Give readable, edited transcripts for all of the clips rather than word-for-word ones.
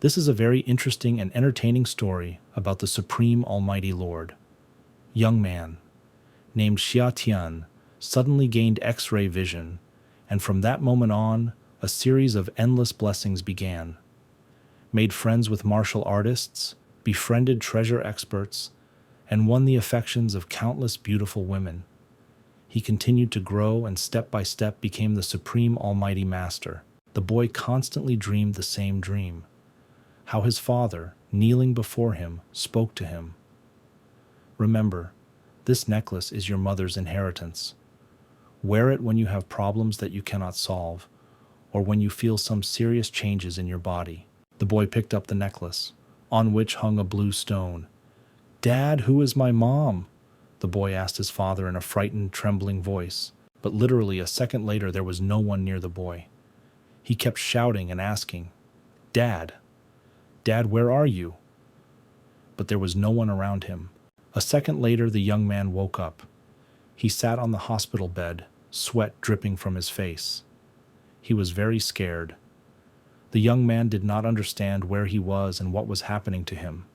This is a very interesting and entertaining story about the Supreme Almighty Lord. Young man, named Xia Tian, suddenly gained X-ray vision, and from that moment on, a series of endless blessings began. Made friends with martial artists, befriended treasure experts, and won the affections of countless beautiful women. He continued to grow and step by step became the Supreme Almighty Master. The boy constantly dreamed the same dream. How his father, kneeling before him, spoke to him. Remember, this necklace is your mother's inheritance. Wear it when you have problems that you cannot solve, or when you feel some serious changes in your body. The boy picked up the necklace, on which hung a blue stone. "Dad, who is my mom?" the boy asked his father in a frightened, trembling voice. But literally a second later there was no one near the boy. He kept shouting and asking, "Dad, Dad, where are you?" But there was no one around him. A second later the young man woke up. He sat on the hospital bed, sweat dripping from his face. He was very scared. The young man did not understand where he was and what was happening to him.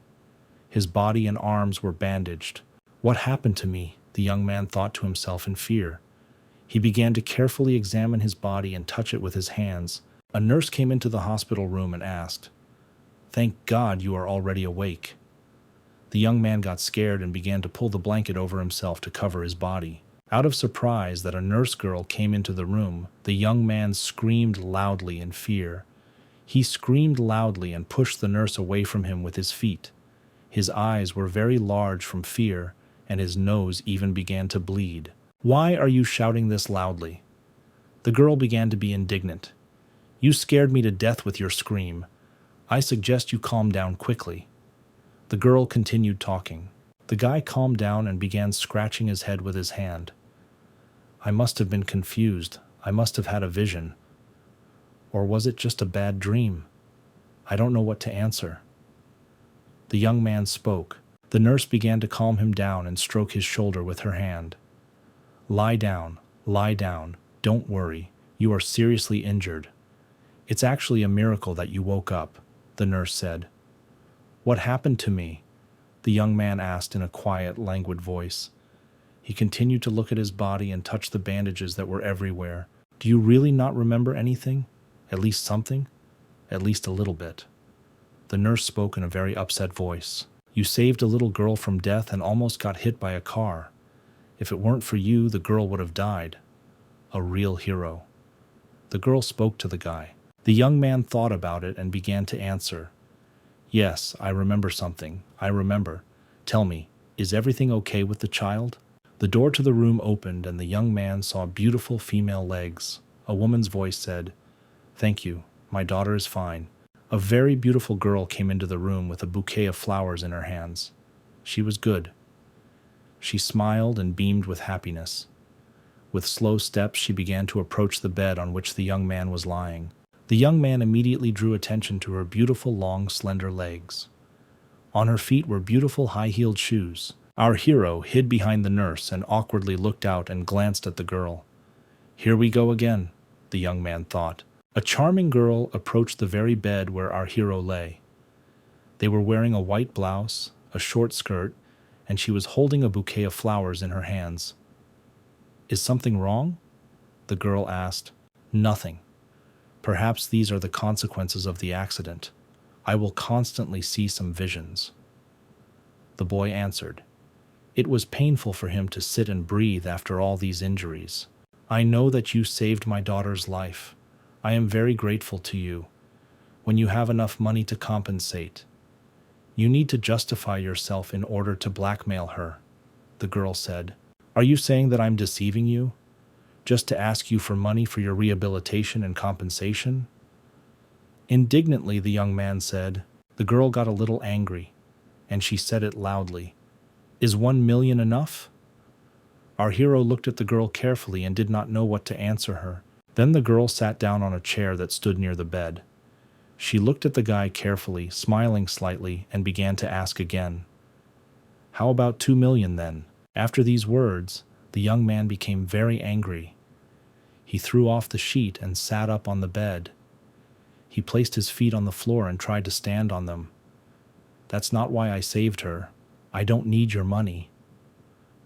His body and arms were bandaged. "What happened to me?" the young man thought to himself in fear. He began to carefully examine his body and touch it with his hands. A nurse came into the hospital room and asked, "Thank God you are already awake." The young man got scared and began to pull the blanket over himself to cover his body. Out of surprise that a nurse girl came into the room, the young man screamed loudly in fear. He screamed loudly and pushed the nurse away from him with his feet. His eyes were very large from fear, and his nose even began to bleed. "Why are you shouting this loudly?" The girl began to be indignant. "You scared me to death with your scream. I suggest you calm down quickly." The girl continued talking. The guy calmed down and began scratching his head with his hand. "I must have been confused. I must have had a vision. Or was it just a bad dream? I don't know what to answer." The young man spoke. The nurse began to calm him down and stroke his shoulder with her hand. Lie down, don't worry, you are seriously injured. It's actually a miracle that you woke up," the nurse said. "What happened to me?" the young man asked in a quiet, languid voice. He continued to look at his body and touch the bandages that were everywhere. "Do you really not remember anything? At least something? At least a little bit." The nurse spoke in a very upset voice. "You saved a little girl from death and almost got hit by a car. If it weren't for you, the girl would have died. A real hero." The girl spoke to the guy. The young man thought about it and began to answer. "Yes, I remember something. I remember. Tell me, is everything okay with the child?" The door to the room opened and the young man saw beautiful female legs. A woman's voice said, "Thank you, my daughter is fine." A very beautiful girl came into the room with a bouquet of flowers in her hands. She was good. She smiled and beamed with happiness. With slow steps she began to approach the bed on which the young man was lying. The young man immediately drew attention to her beautiful long, slender legs. On her feet were beautiful high-heeled shoes. Our hero hid behind the nurse and awkwardly looked out and glanced at the girl. "Here we go again," the young man thought. A charming girl approached the very bed where our hero lay. They were wearing a white blouse, a short skirt, and she was holding a bouquet of flowers in her hands. "Is something wrong?" the girl asked. "Nothing. Perhaps these are the consequences of the accident. I will constantly see some visions." The boy answered. It was painful for him to sit and breathe after all these injuries. "I know that you saved my daughter's life. I am very grateful to you. When you have enough money to compensate, you need to justify yourself in order to blackmail her," the girl said. "Are you saying that I'm deceiving you? Just to ask you for money for your rehabilitation and compensation?" Indignantly, the young man said. The girl got a little angry, and she said it loudly. "Is 1 million enough?" Our hero looked at the girl carefully and did not know what to answer her. Then the girl sat down on a chair that stood near the bed. She looked at the guy carefully, smiling slightly, and began to ask again. "How about 2 million then?" After these words, the young man became very angry. He threw off the sheet and sat up on the bed. He placed his feet on the floor and tried to stand on them. "That's not why I saved her. I don't need your money."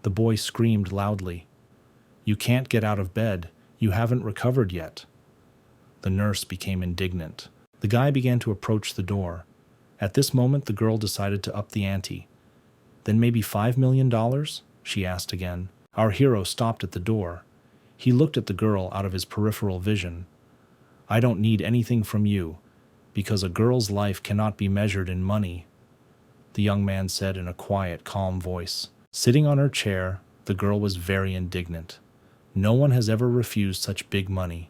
The boy screamed loudly. "You can't get out of bed. You haven't recovered yet." The nurse became indignant. The guy began to approach the door. At this moment, the girl decided to up the ante. "Then maybe $5 million?" she asked again. Our hero stopped at the door. He looked at the girl out of his peripheral vision. "I don't need anything from you, because a girl's life cannot be measured in money," the young man said in a quiet, calm voice. Sitting on her chair, the girl was very indignant. No one has ever refused such big money.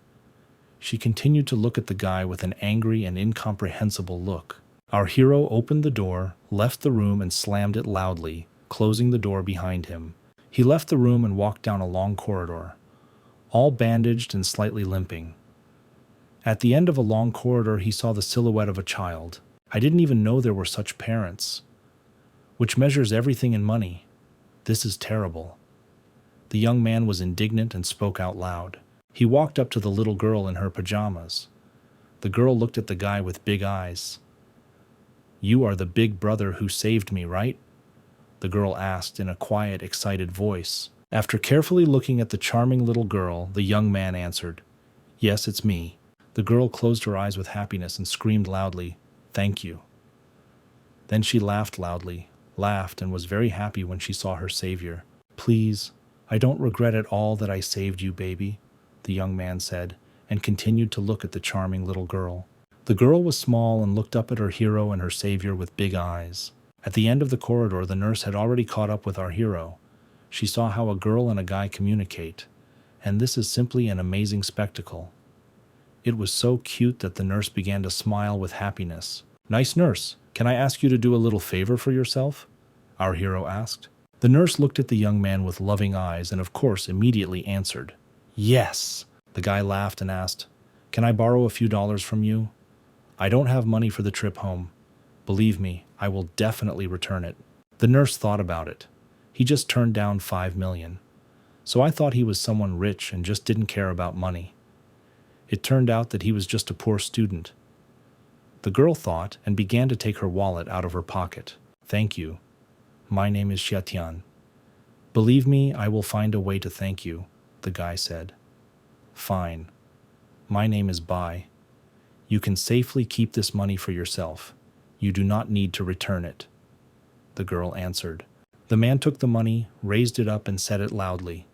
She continued to look at the guy with an angry and incomprehensible look. Our hero opened the door, left the room, and slammed it loudly, closing the door behind him. He left the room and walked down a long corridor, all bandaged and slightly limping. At the end of a long corridor, he saw the silhouette of a child. "I didn't even know there were such parents, which measures everything in money. This is terrible." The young man was indignant and spoke out loud. He walked up to the little girl in her pajamas. The girl looked at the guy with big eyes. "You are the big brother who saved me, right?" the girl asked in a quiet, excited voice. After carefully looking at the charming little girl, the young man answered, "Yes, it's me." The girl closed her eyes with happiness and screamed loudly, "Thank you." Then she laughed loudly, laughed, and was very happy when she saw her savior. "Please, I don't regret at all that I saved you, baby," the young man said, and continued to look at the charming little girl. The girl was small and looked up at her hero and her savior with big eyes. At the end of the corridor, the nurse had already caught up with our hero. She saw how a girl and a guy communicate, and this is simply an amazing spectacle. It was so cute that the nurse began to smile with happiness. "Nice nurse, can I ask you to do a little favor for yourself?" our hero asked. The nurse looked at the young man with loving eyes and of course immediately answered, "Yes." The guy laughed and asked, "Can I borrow a few dollars from you? I don't have money for the trip home. Believe me, I will definitely return it." The nurse thought about it. He just turned down $5 million. So I thought he was someone rich and just didn't care about money. It turned out that he was just a poor student. The girl thought and began to take her wallet out of her pocket. "Thank you. My name is Xiatian. Believe me, I will find a way to thank you," the guy said. "Fine. My name is Bai. You can safely keep this money for yourself. You do not need to return it," the girl answered. The man took the money, raised it up, and said it loudly.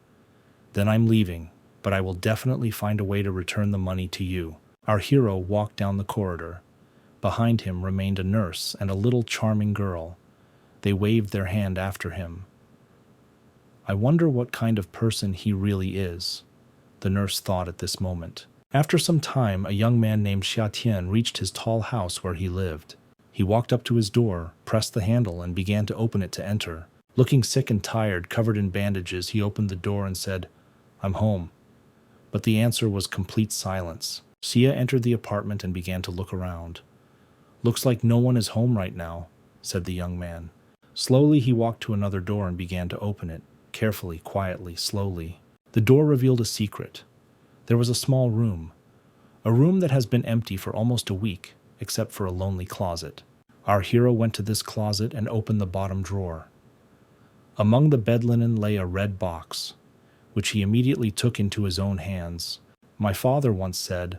"Then I'm leaving, but I will definitely find a way to return the money to you." Our hero walked down the corridor. Behind him remained a nurse and a little charming girl. They waved their hand after him. "I wonder what kind of person he really is," the nurse thought at this moment. After some time, a young man named Xiatian reached his tall house where he lived. He walked up to his door, pressed the handle, and began to open it to enter. Looking sick and tired, covered in bandages, he opened the door and said, "I'm home." But the answer was complete silence. Xia entered the apartment and began to look around. "Looks like no one is home right now," said the young man. Slowly he walked to another door and began to open it, carefully, quietly, slowly. The door revealed a secret. There was a small room. A room that has been empty for almost a week, except for a lonely closet. Our hero went to this closet and opened the bottom drawer. Among the bed linen lay a red box, which he immediately took into his own hands. "My father once said,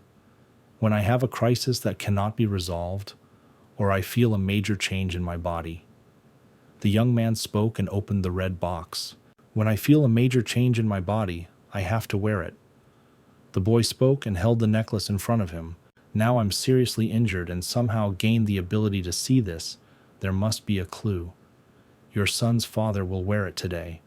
when I have a crisis that cannot be resolved, or I feel a major change in my body." The young man spoke and opened the red box. "When I feel a major change in my body, I have to wear it." The boy spoke and held the necklace in front of him. "Now I'm seriously injured and somehow gained the ability to see this. There must be a clue. Your son's father will wear it today,"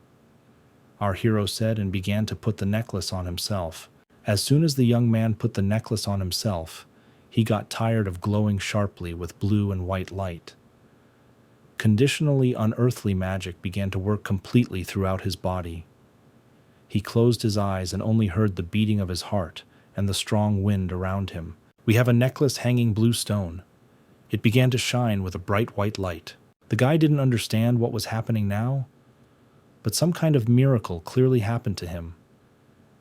our hero said and began to put the necklace on himself. As soon as the young man put the necklace on himself, he got tired of glowing sharply with blue and white light. Conditionally unearthly magic began to work completely throughout his body. He closed his eyes and only heard the beating of his heart and the strong wind around him. "We have a necklace hanging blue stone." It began to shine with a bright white light. The guy didn't understand what was happening now, but some kind of miracle clearly happened to him.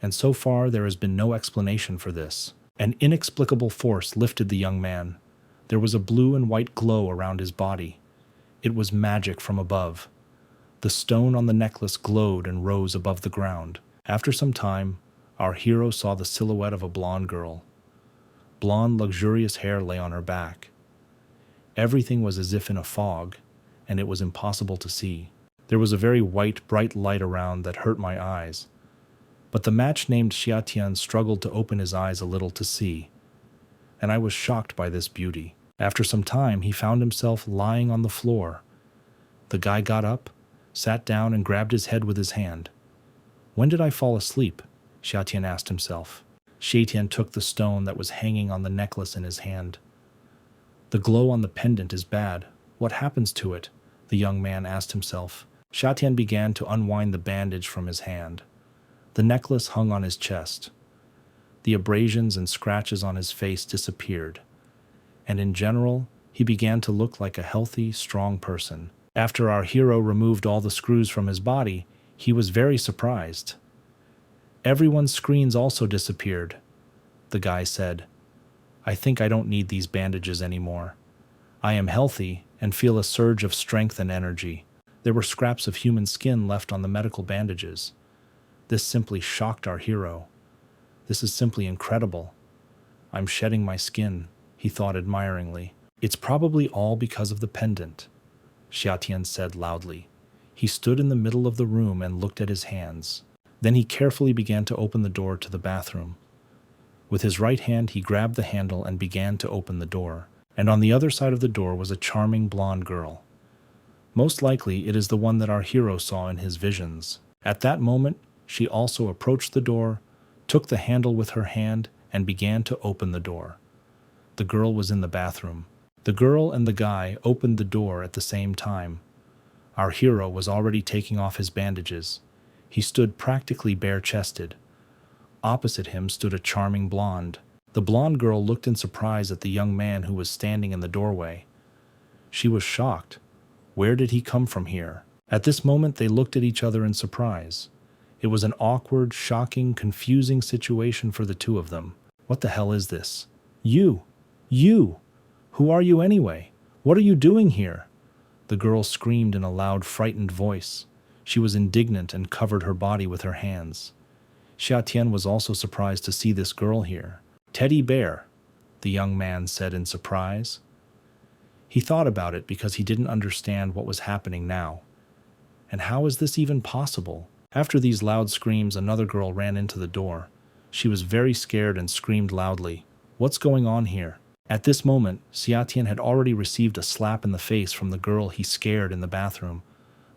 And so far there has been no explanation for this. An inexplicable force lifted the young man. There was a blue and white glow around his body. It was magic from above. The stone on the necklace glowed and rose above the ground. After some time, our hero saw the silhouette of a blonde girl. Blonde, luxurious hair lay on her back. Everything was as if in a fog, and it was impossible to see. There was a very white, bright light around that hurt my eyes. But the match named Xiatian struggled to open his eyes a little to see, and I was shocked by this beauty. After some time, he found himself lying on the floor. The guy got up, sat down, and grabbed his head with his hand. When did I fall asleep? Xiatian asked himself. Xiatian took the stone that was hanging on the necklace in his hand. The glow on the pendant is bad. What happens to it? The young man asked himself. Xiatian began to unwind the bandage from his hand. The necklace hung on his chest. The abrasions and scratches on his face disappeared, and in general, he began to look like a healthy, strong person. After our hero removed all the screws from his body, he was very surprised. Everyone's screens also disappeared, the guy said. I think I don't need these bandages anymore. I am healthy and feel a surge of strength and energy. There were scraps of human skin left on the medical bandages. This simply shocked our hero. This is simply incredible. I'm shedding my skin, he thought admiringly. It's probably all because of the pendant, Xiatian said loudly. He stood in the middle of the room and looked at his hands. Then he carefully began to open the door to the bathroom. With his right hand, he grabbed the handle and began to open the door. And on the other side of the door was a charming blonde girl. Most likely, it is the one that our hero saw in his visions. At that moment, she also approached the door, took the handle with her hand, and began to open the door. The girl was in the bathroom. The girl and the guy opened the door at the same time. Our hero was already taking off his bandages. He stood practically bare-chested. Opposite him stood a charming blonde. The blonde girl looked in surprise at the young man who was standing in the doorway. She was shocked. Where did he come from here? At this moment, they looked at each other in surprise. It was an awkward, shocking, confusing situation for the two of them. What the hell is this? You! Who are you anyway? What are you doing here? The girl screamed in a loud, frightened voice. She was indignant and covered her body with her hands. Xiatian was also surprised to see this girl here. Teddy bear, the young man said in surprise. He thought about it because he didn't understand what was happening now. And how is this even possible? After these loud screams, another girl ran into the door. She was very scared and screamed loudly. What's going on here? At this moment, Xiatian had already received a slap in the face from the girl he scared in the bathroom.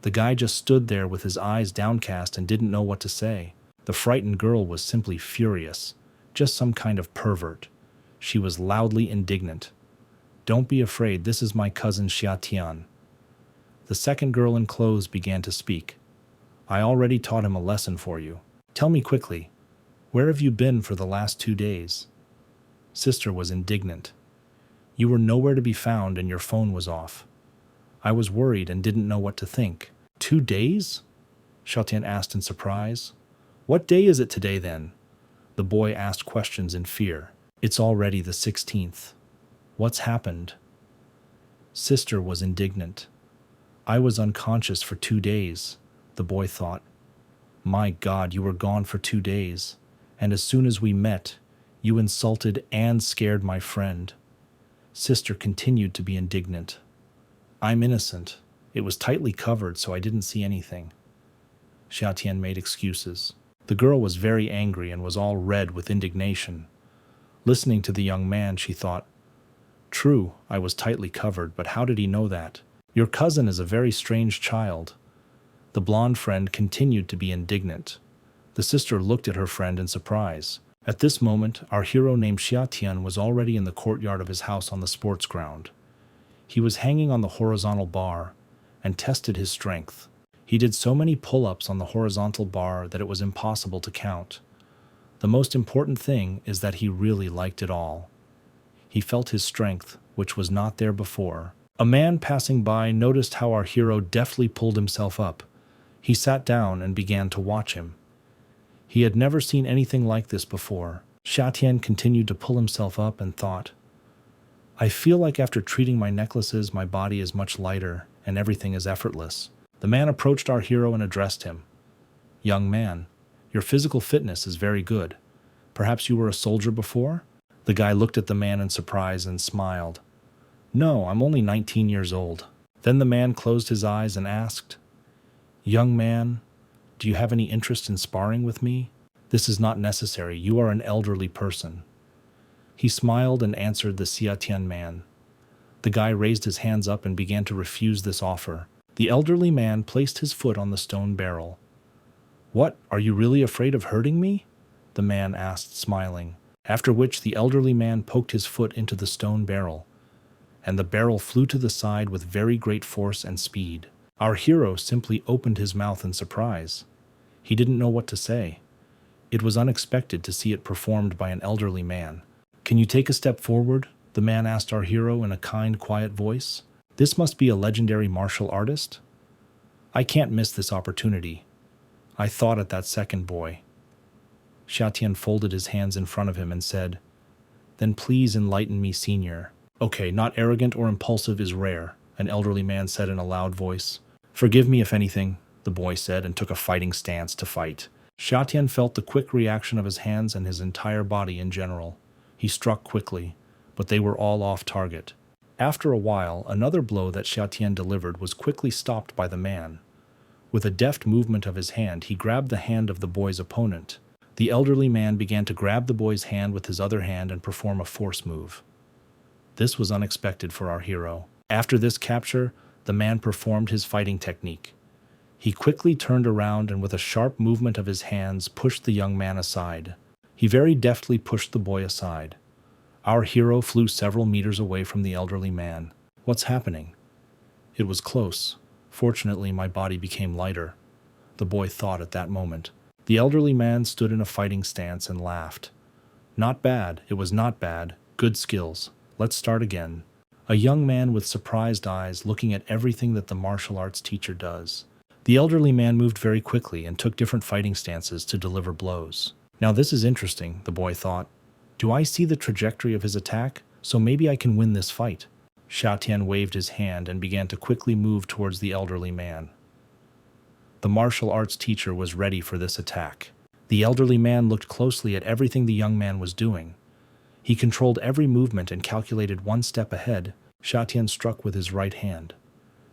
The guy just stood there with his eyes downcast and didn't know what to say. The frightened girl was simply furious, just some kind of pervert. She was loudly indignant. Don't be afraid, this is my cousin Xiatian. The second girl in clothes began to speak. I already taught him a lesson for you. Tell me quickly, where have you been for the last 2 days? Sister was indignant. You were nowhere to be found and your phone was off. I was worried and didn't know what to think. 2 days? Xiatian asked in surprise. What day is it today then? The boy asked questions in fear. It's already the 16th. What's happened? Sister was indignant. I was unconscious for 2 days, the boy thought. My God, you were gone for 2 days, and as soon as we met, you insulted and scared my friend. Sister continued to be indignant. I'm innocent. It was tightly covered, so I didn't see anything. Xiatian made excuses. The girl was very angry and was all red with indignation. Listening to the young man, she thought, True, I was tightly covered, but how did he know that? Your cousin is a very strange child. The blonde friend continued to be indignant. The sister looked at her friend in surprise. At this moment, our hero named Xiatian was already in the courtyard of his house on the sports ground. He was hanging on the horizontal bar and tested his strength. He did so many pull-ups on the horizontal bar that it was impossible to count. The most important thing is that he really liked it all. He felt his strength, which was not there before. A man passing by noticed how our hero deftly pulled himself up. He sat down and began to watch him. He had never seen anything like this before. Xiatian continued to pull himself up and thought, I feel like after treating my necklaces, my body is much lighter and everything is effortless. The man approached our hero and addressed him. Young man, your physical fitness is very good. Perhaps you were a soldier before? The guy looked at the man in surprise and smiled. No, I'm only 19 years old. Then the man closed his eyes and asked, Young man, do you have any interest in sparring with me? This is not necessary. You are an elderly person. He smiled and answered the Xiatian man. The guy raised his hands up and began to refuse this offer. The elderly man placed his foot on the stone barrel. What, are you really afraid of hurting me? The man asked, smiling, after which the elderly man poked his foot into the stone barrel, and the barrel flew to the side with very great force and speed. Our hero simply opened his mouth in surprise. He didn't know what to say. It was unexpected to see it performed by an elderly man. Can you take a step forward? The man asked our hero in a kind, quiet voice. This must be a legendary martial artist. I can't miss this opportunity. I thought at that second, boy. Xiatian folded his hands in front of him and said, Then please enlighten me, senior. Okay, not arrogant or impulsive is rare, an elderly man said in a loud voice. Forgive me if anything, the boy said and took a fighting stance to fight. Xiatian felt the quick reaction of his hands and his entire body in general. He struck quickly, but they were all off target. After a while, another blow that Xiatian delivered was quickly stopped by the man. With a deft movement of his hand, he grabbed the hand of the boy's opponent. The elderly man began to grab the boy's hand with his other hand and perform a force move. This was unexpected for our hero. After this capture, the man performed his fighting technique. He quickly turned around and with a sharp movement of his hands pushed the young man aside. He very deftly pushed the boy aside. Our hero flew several meters away from the elderly man. What's happening? It was close. Fortunately, my body became lighter, the boy thought at that moment. The elderly man stood in a fighting stance and laughed. Not bad, it was not bad. Good skills. Let's start again. A young man with surprised eyes looking at everything that the martial arts teacher does. The elderly man moved very quickly and took different fighting stances to deliver blows. Now this is interesting, the boy thought. Do I see the trajectory of his attack? So maybe I can win this fight. Xiatian waved his hand and began to quickly move towards the elderly man. The martial arts teacher was ready for this attack. The elderly man looked closely at everything the young man was doing. He controlled every movement and calculated one step ahead. Xiatian struck with his right hand.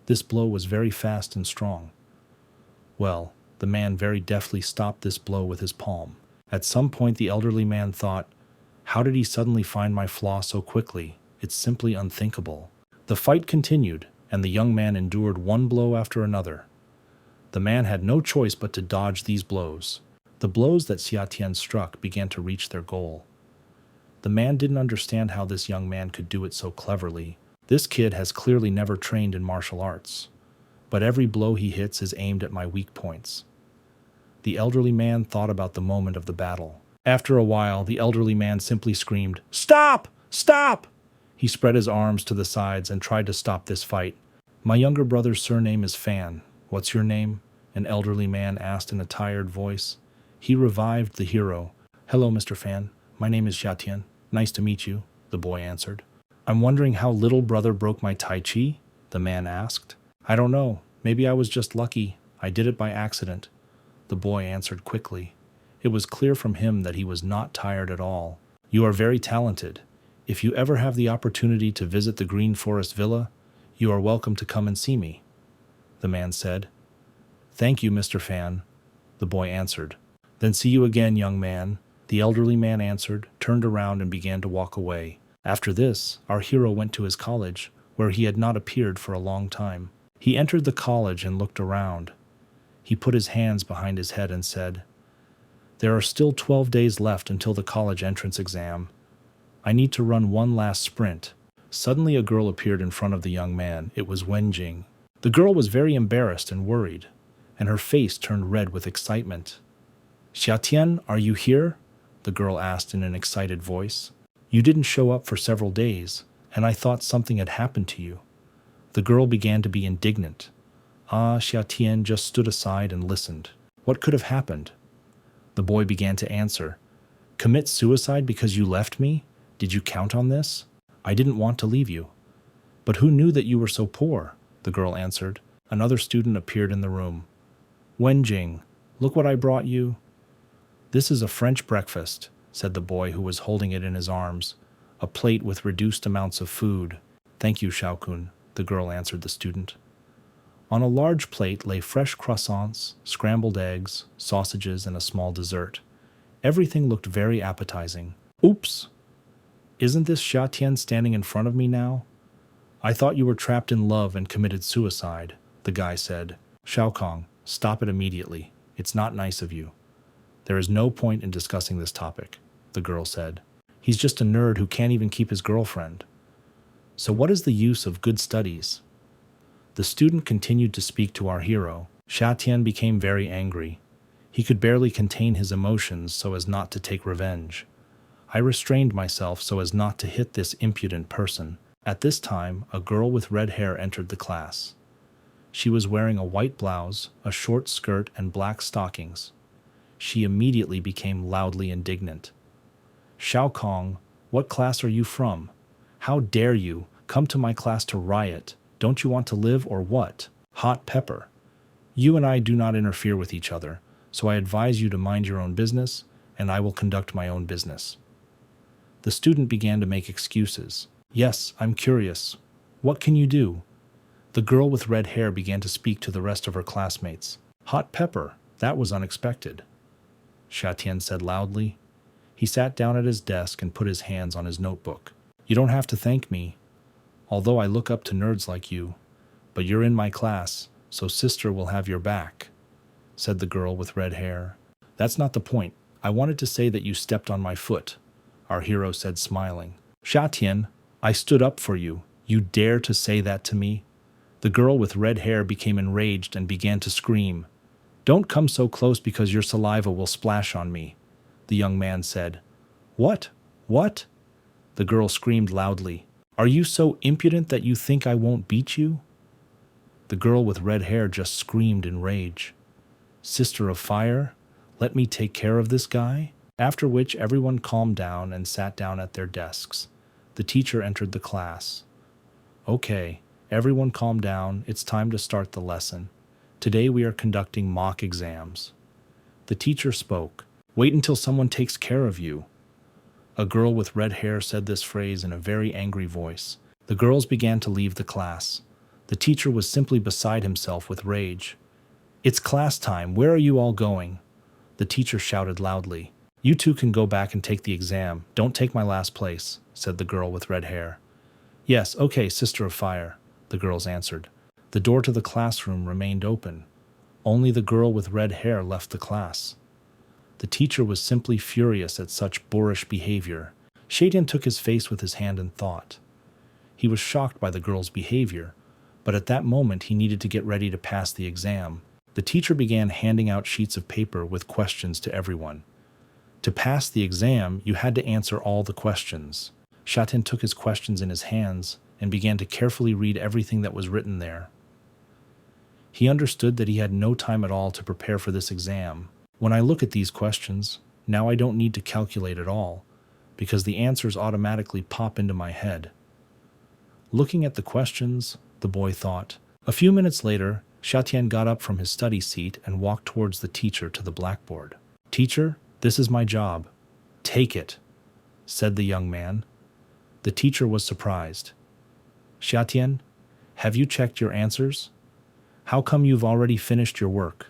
This blow was very fast and strong. Well, the man very deftly stopped this blow with his palm. At some point the elderly man thought, how did he suddenly find my flaw so quickly? It's simply unthinkable. The fight continued, and the young man endured one blow after another. The man had no choice but to dodge these blows. The blows that Xiatian struck began to reach their goal. The man didn't understand how this young man could do it so cleverly. This kid has clearly never trained in martial arts. But every blow he hits is aimed at my weak points. The elderly man thought about the moment of the battle. After a while, the elderly man simply screamed, Stop! Stop! He spread his arms to the sides and tried to stop this fight. My younger brother's surname is Fan. What's your name? An elderly man asked in a tired voice. He revived the hero. Hello, Mr. Fan. My name is Xiatian. Nice to meet you, the boy answered. I'm wondering how little brother broke my tai chi? The man asked. I don't know. Maybe I was just lucky. I did it by accident. The boy answered quickly. It was clear from him that he was not tired at all. You are very talented. If you ever have the opportunity to visit the Green Forest Villa, you are welcome to come and see me, the man said. Thank you, Mr. Fan, the boy answered. Then see you again, young man, the elderly man answered, turned around and began to walk away. After this, our hero went to his college, where he had not appeared for a long time. He entered the college and looked around. He put his hands behind his head and said, There are still 12 days left until the college entrance exam. I need to run one last sprint. Suddenly a girl appeared in front of the young man. It was Wenjing. The girl was very embarrassed and worried, and her face turned red with excitement. Xiatian, are you here? The girl asked in an excited voice. You didn't show up for several days, and I thought something had happened to you. The girl began to be indignant. Xiatian just stood aside and listened. What could have happened? The boy began to answer. Commit suicide because you left me? Did you count on this? I didn't want to leave you. But who knew that you were so poor? The girl answered. Another student appeared in the room. Wenjing, look what I brought you. This is a French breakfast, said the boy who was holding it in his arms. A plate with reduced amounts of food. Thank you, Xiaokun, the girl answered the student. On a large plate lay fresh croissants, scrambled eggs, sausages, and a small dessert. Everything looked very appetizing. Oops! Isn't this Xia Tian standing in front of me now? I thought you were trapped in love and committed suicide, the guy said. Xiaokong, stop it immediately. It's not nice of you. There is no point in discussing this topic, the girl said. He's just a nerd who can't even keep his girlfriend. So what is the use of good studies? The student continued to speak to our hero. Xia Tian became very angry. He could barely contain his emotions so as not to take revenge. I restrained myself so as not to hit this impudent person. At this time, a girl with red hair entered the class. She was wearing a white blouse, a short skirt, and black stockings. She immediately became loudly indignant. Xiaokong, what class are you from? How dare you come to my class to riot? Don't you want to live or what? Hot pepper. You and I do not interfere with each other, so I advise you to mind your own business, and I will conduct my own business. The student began to make excuses. Yes, I'm curious. What can you do? The girl with red hair began to speak to the rest of her classmates. Hot pepper, that was unexpected, Xia Tian said loudly. He sat down at his desk and put his hands on his notebook. You don't have to thank me, although I look up to nerds like you, but you're in my class, so sister will have your back, said the girl with red hair. That's not the point. I wanted to say that you stepped on my foot, our hero said smiling. Xia Tian, I stood up for you. You dare to say that to me? The girl with red hair became enraged and began to scream. Don't come so close because your saliva will splash on me, the young man said. What? What? The girl screamed loudly. Are you so impudent that you think I won't beat you? The girl with red hair just screamed in rage. Sister of Fire, let me take care of this guy? After which everyone calmed down and sat down at their desks. The teacher entered the class. Okay, everyone calm down. It's time to start the lesson. Today we are conducting mock exams. The teacher spoke. Wait until someone takes care of you. A girl with red hair said this phrase in a very angry voice. The girls began to leave the class. The teacher was simply beside himself with rage. It's class time. Where are you all going? The teacher shouted loudly. You two can go back and take the exam. Don't take my last place, said the girl with red hair. Yes, okay, Sister of Fire, the girls answered. The door to the classroom remained open. Only the girl with red hair left the class. The teacher was simply furious at such boorish behavior. Shaitan took his face with his hand and thought. He was shocked by the girl's behavior, but at that moment he needed to get ready to pass the exam. The teacher began handing out sheets of paper with questions to everyone. To pass the exam, you had to answer all the questions. Shaitan took his questions in his hands and began to carefully read everything that was written there. He understood that he had no time at all to prepare for this exam. When I look at these questions, now I don't need to calculate at all, because the answers automatically pop into my head. Looking at the questions, the boy thought. A few minutes later, Xia Tian got up from his study seat and walked towards the teacher to the blackboard. Teacher, this is my job. Take it, said the young man. The teacher was surprised. Xia Tian, have you checked your answers? How come you've already finished your work?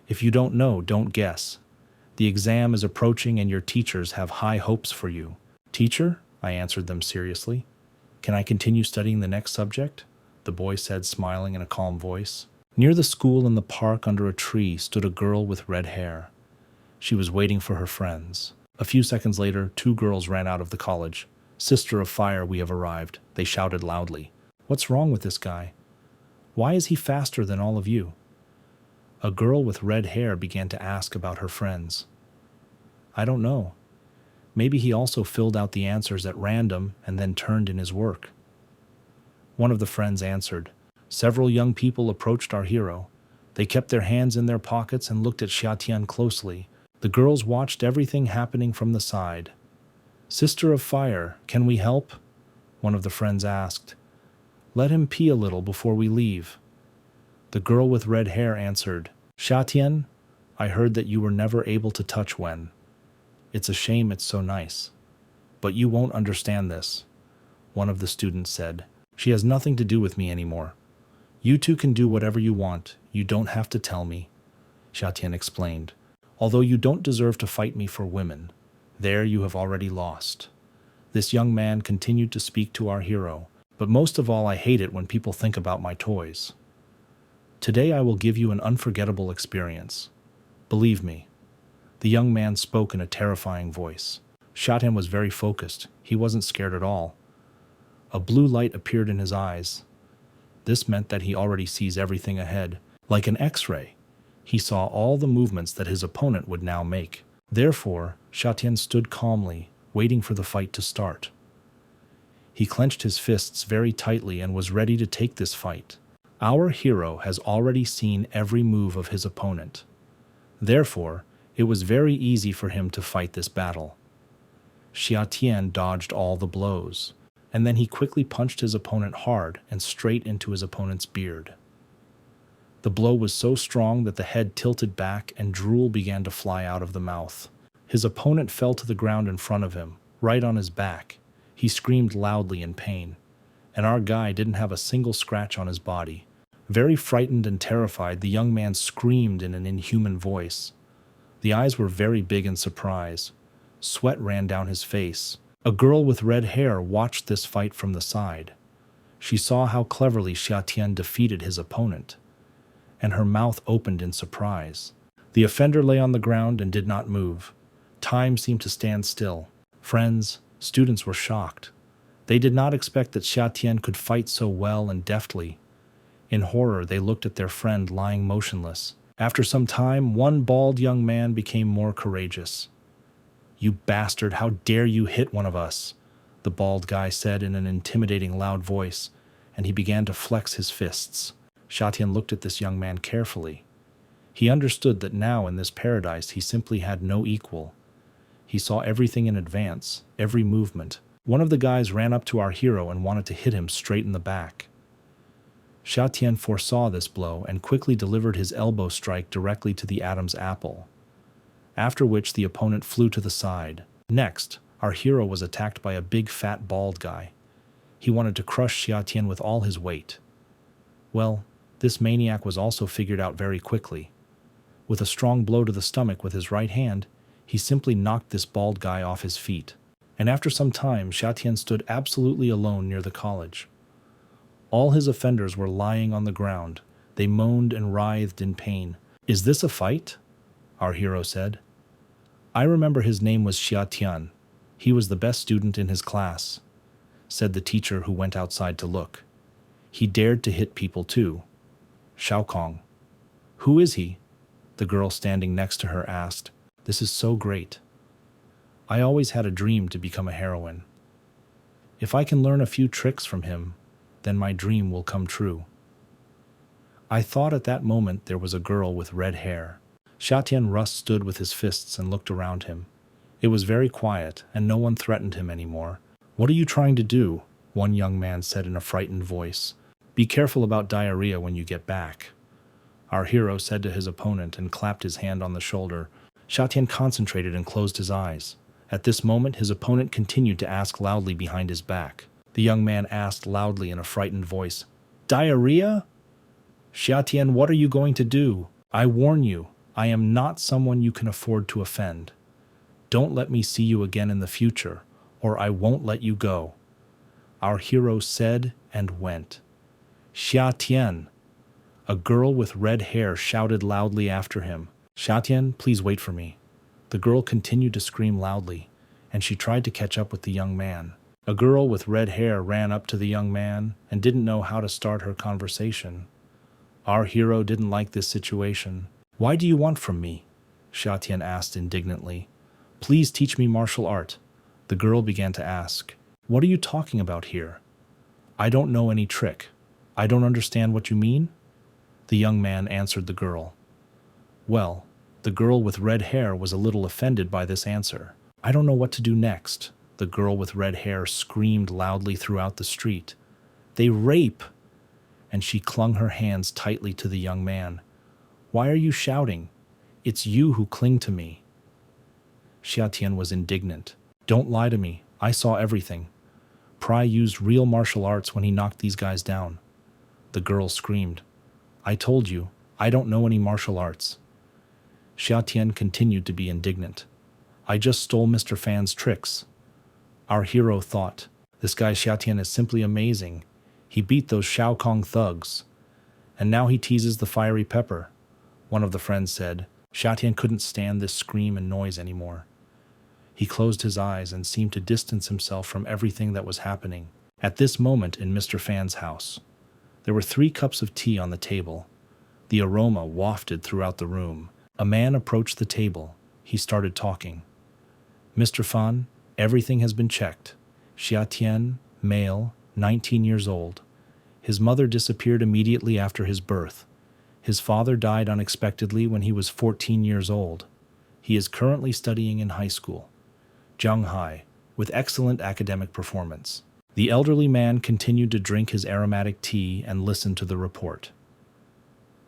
If you don't know, don't guess. The exam is approaching and your teachers have high hopes for you. Teacher, I answered them seriously. Can I continue studying the next subject? The boy said, smiling in a calm voice. Near the school in the park under a tree stood a girl with red hair. She was waiting for her friends. A few seconds later, 2 girls ran out of the college. Sister of Fire, we have arrived, they shouted loudly. What's wrong with this guy? Why is he faster than all of you? A girl with red hair began to ask about her friends. I don't know. Maybe he also filled out the answers at random and then turned in his work. One of the friends answered. Several young people approached our hero. They kept their hands in their pockets and looked at Xia Tian closely. The girls watched everything happening from the side. "Sister of Fire, can we help?" one of the friends asked. "Let him pee a little before we leave." The girl with red hair answered, "Xiatian, I heard that you were never able to touch Wen. It's a shame, it's so nice. But you won't understand this," one of the students said. "She has nothing to do with me anymore. You two can do whatever you want, you don't have to tell me," Xiatian explained. "Although you don't deserve to fight me for women. There you have already lost." This young man continued to speak to our hero, "But most of all, I hate it when people think about my toys. Today I will give you an unforgettable experience. Believe me." The young man spoke in a terrifying voice. Xiatian was very focused. He wasn't scared at all. A blue light appeared in his eyes. This meant that he already sees everything ahead. Like an X-ray, he saw all the movements that his opponent would now make. Therefore, Xiatian stood calmly, waiting for the fight to start. He clenched his fists very tightly and was ready to take this fight. Our hero has already seen every move of his opponent. Therefore, it was very easy for him to fight this battle. Xiatian dodged all the blows, and then he quickly punched his opponent hard and straight into his opponent's beard. The blow was so strong that the head tilted back and drool began to fly out of the mouth. His opponent fell to the ground in front of him, right on his back. He screamed loudly in pain, and our guy didn't have a single scratch on his body. Very frightened and terrified, the young man screamed in an inhuman voice. The eyes were very big in surprise. Sweat ran down his face. A girl with red hair watched this fight from the side. She saw how cleverly Xiatian defeated his opponent, and her mouth opened in surprise. The offender lay on the ground and did not move. Time seemed to stand still. Friends, students were shocked. They did not expect that Xiatian could fight so well and deftly. In horror, they looked at their friend lying motionless. After some time, one bald young man became more courageous. "You bastard, how dare you hit one of us?" the bald guy said in an intimidating loud voice, and he began to flex his fists. Xiatian looked at this young man carefully. He understood that now in this paradise he simply had no equal. He saw everything in advance, every movement. One of the guys ran up to our hero and wanted to hit him straight in the back. Xiatian foresaw this blow and quickly delivered his elbow strike directly to the Adam's apple, after which the opponent flew to the side. Next, our hero was attacked by a big fat bald guy. He wanted to crush Xiatian with all his weight. Well, this maniac was also figured out very quickly. With a strong blow to the stomach with his right hand, he simply knocked this bald guy off his feet. And after some time, Xiatian stood absolutely alone near the college. All his offenders were lying on the ground. They moaned and writhed in pain. "Is this a fight?" our hero said. "I remember his name was Xiatian. He was the best student in his class," said the teacher who went outside to look. "He dared to hit people too." Xiaokong. "Who is he?" the girl standing next to her asked. "This is so great. I always had a dream to become a heroine. If I can learn a few tricks from him, then my dream will come true." I thought at that moment there was a girl with red hair. Xiatian Rust stood with his fists and looked around him. It was very quiet, and no one threatened him anymore. "What are you trying to do?" one young man said in a frightened voice. "Be careful about diarrhea when you get back," our hero said to his opponent and clapped his hand on the shoulder. Xiatian concentrated and closed his eyes. At this moment, his opponent continued to ask loudly behind his back. The young man asked loudly in a frightened voice, "Diarrhea? Xiatian, what are you going to do? I warn you, I am not someone you can afford to offend. Don't let me see you again in the future, or I won't let you go," our hero said and went. "Xiatian!" a girl with red hair shouted loudly after him. "Xiatian, please wait for me." The girl continued to scream loudly, and she tried to catch up with the young man. A girl with red hair ran up to the young man and didn't know how to start her conversation. Our hero didn't like this situation. "Why do you want from me?" Xiatian asked indignantly. "Please teach me martial art," the girl began to ask. "What are you talking about here? I don't know any trick. I don't understand what you mean," the young man answered the girl. "Well," The girl with red hair was a little offended by this answer. I don't know what to do next, the girl with red hair screamed loudly throughout the street. They rape! And she clung her hands tightly to the young man. Why are you shouting? It's you who cling to me. Xiatian was indignant. Don't lie to me. I saw everything. Pry used real martial arts when he knocked these guys down. The girl screamed. I told you, I don't know any martial arts. Xiatian continued to be indignant. I just stole Mr. Fan's tricks. Our hero thought, this guy Xiatian is simply amazing. He beat those Shao Kong thugs. And now he teases the fiery pepper. One of the friends said. Xiatian couldn't stand this scream and noise anymore. He closed his eyes and seemed to distance himself from everything that was happening. At this moment in Mr. Fan's house, there were 3 cups of tea on the table. The aroma wafted throughout the room. A man approached the table. He started talking. Mr. Fan, everything has been checked. Xiatian, male, 19 years old. His mother disappeared immediately after his birth. His father died unexpectedly when he was 14 years old. He is currently studying in high school, Zhanghai, with excellent academic performance. The elderly man continued to drink his aromatic tea and listen to the report.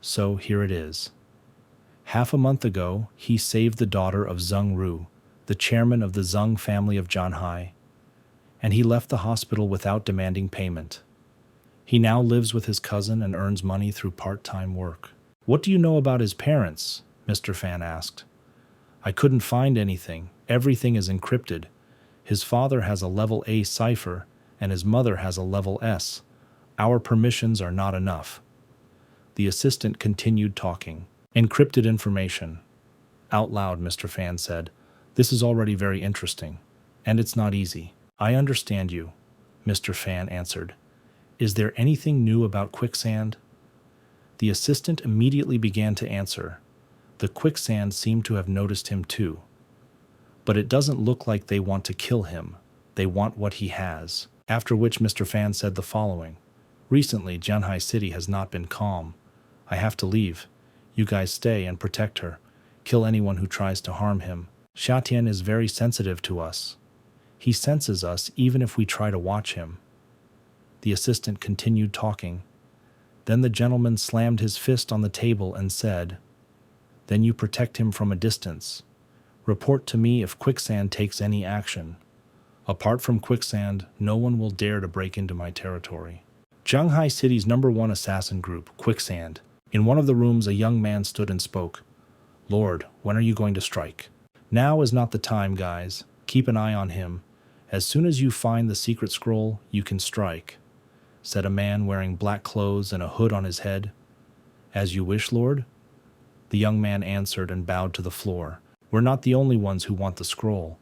So here it is. Half a month ago, he saved the daughter of Zheng Ru, the chairman of the Zheng family of Zhanghai, and he left the hospital without demanding payment. He now lives with his cousin and earns money through part-time work. What do you know about his parents? Mr. Fan asked. I couldn't find anything. Everything is encrypted. His father has a level A cipher, and his mother has a level S. Our permissions are not enough. The assistant continued talking. Encrypted information. Out loud, Mr. Fan said. This is already very interesting, and it's not easy. I understand you, Mr. Fan answered. Is there anything new about quicksand? The assistant immediately began to answer. The quicksand seemed to have noticed him too. But it doesn't look like they want to kill him. They want what he has. After which Mr. Fan said the following. Recently, Zhanghai City has not been calm. I have to leave. You guys stay and protect her. Kill anyone who tries to harm him. Xiatian is very sensitive to us. He senses us even if we try to watch him. The assistant continued talking. Then the gentleman slammed his fist on the table and said, Then you protect him from a distance. Report to me if quicksand takes any action. Apart from quicksand, no one will dare to break into my territory. Zhanghai City's #1 assassin group, Quicksand. In one of the rooms, a young man stood and spoke. Lord, when are you going to strike? Now is not the time, guys. Keep an eye on him. As soon as you find the secret scroll, you can strike, said a man wearing black clothes and a hood on his head. As you wish, Lord. The young man answered and bowed to the floor. We're not the only ones who want the scroll.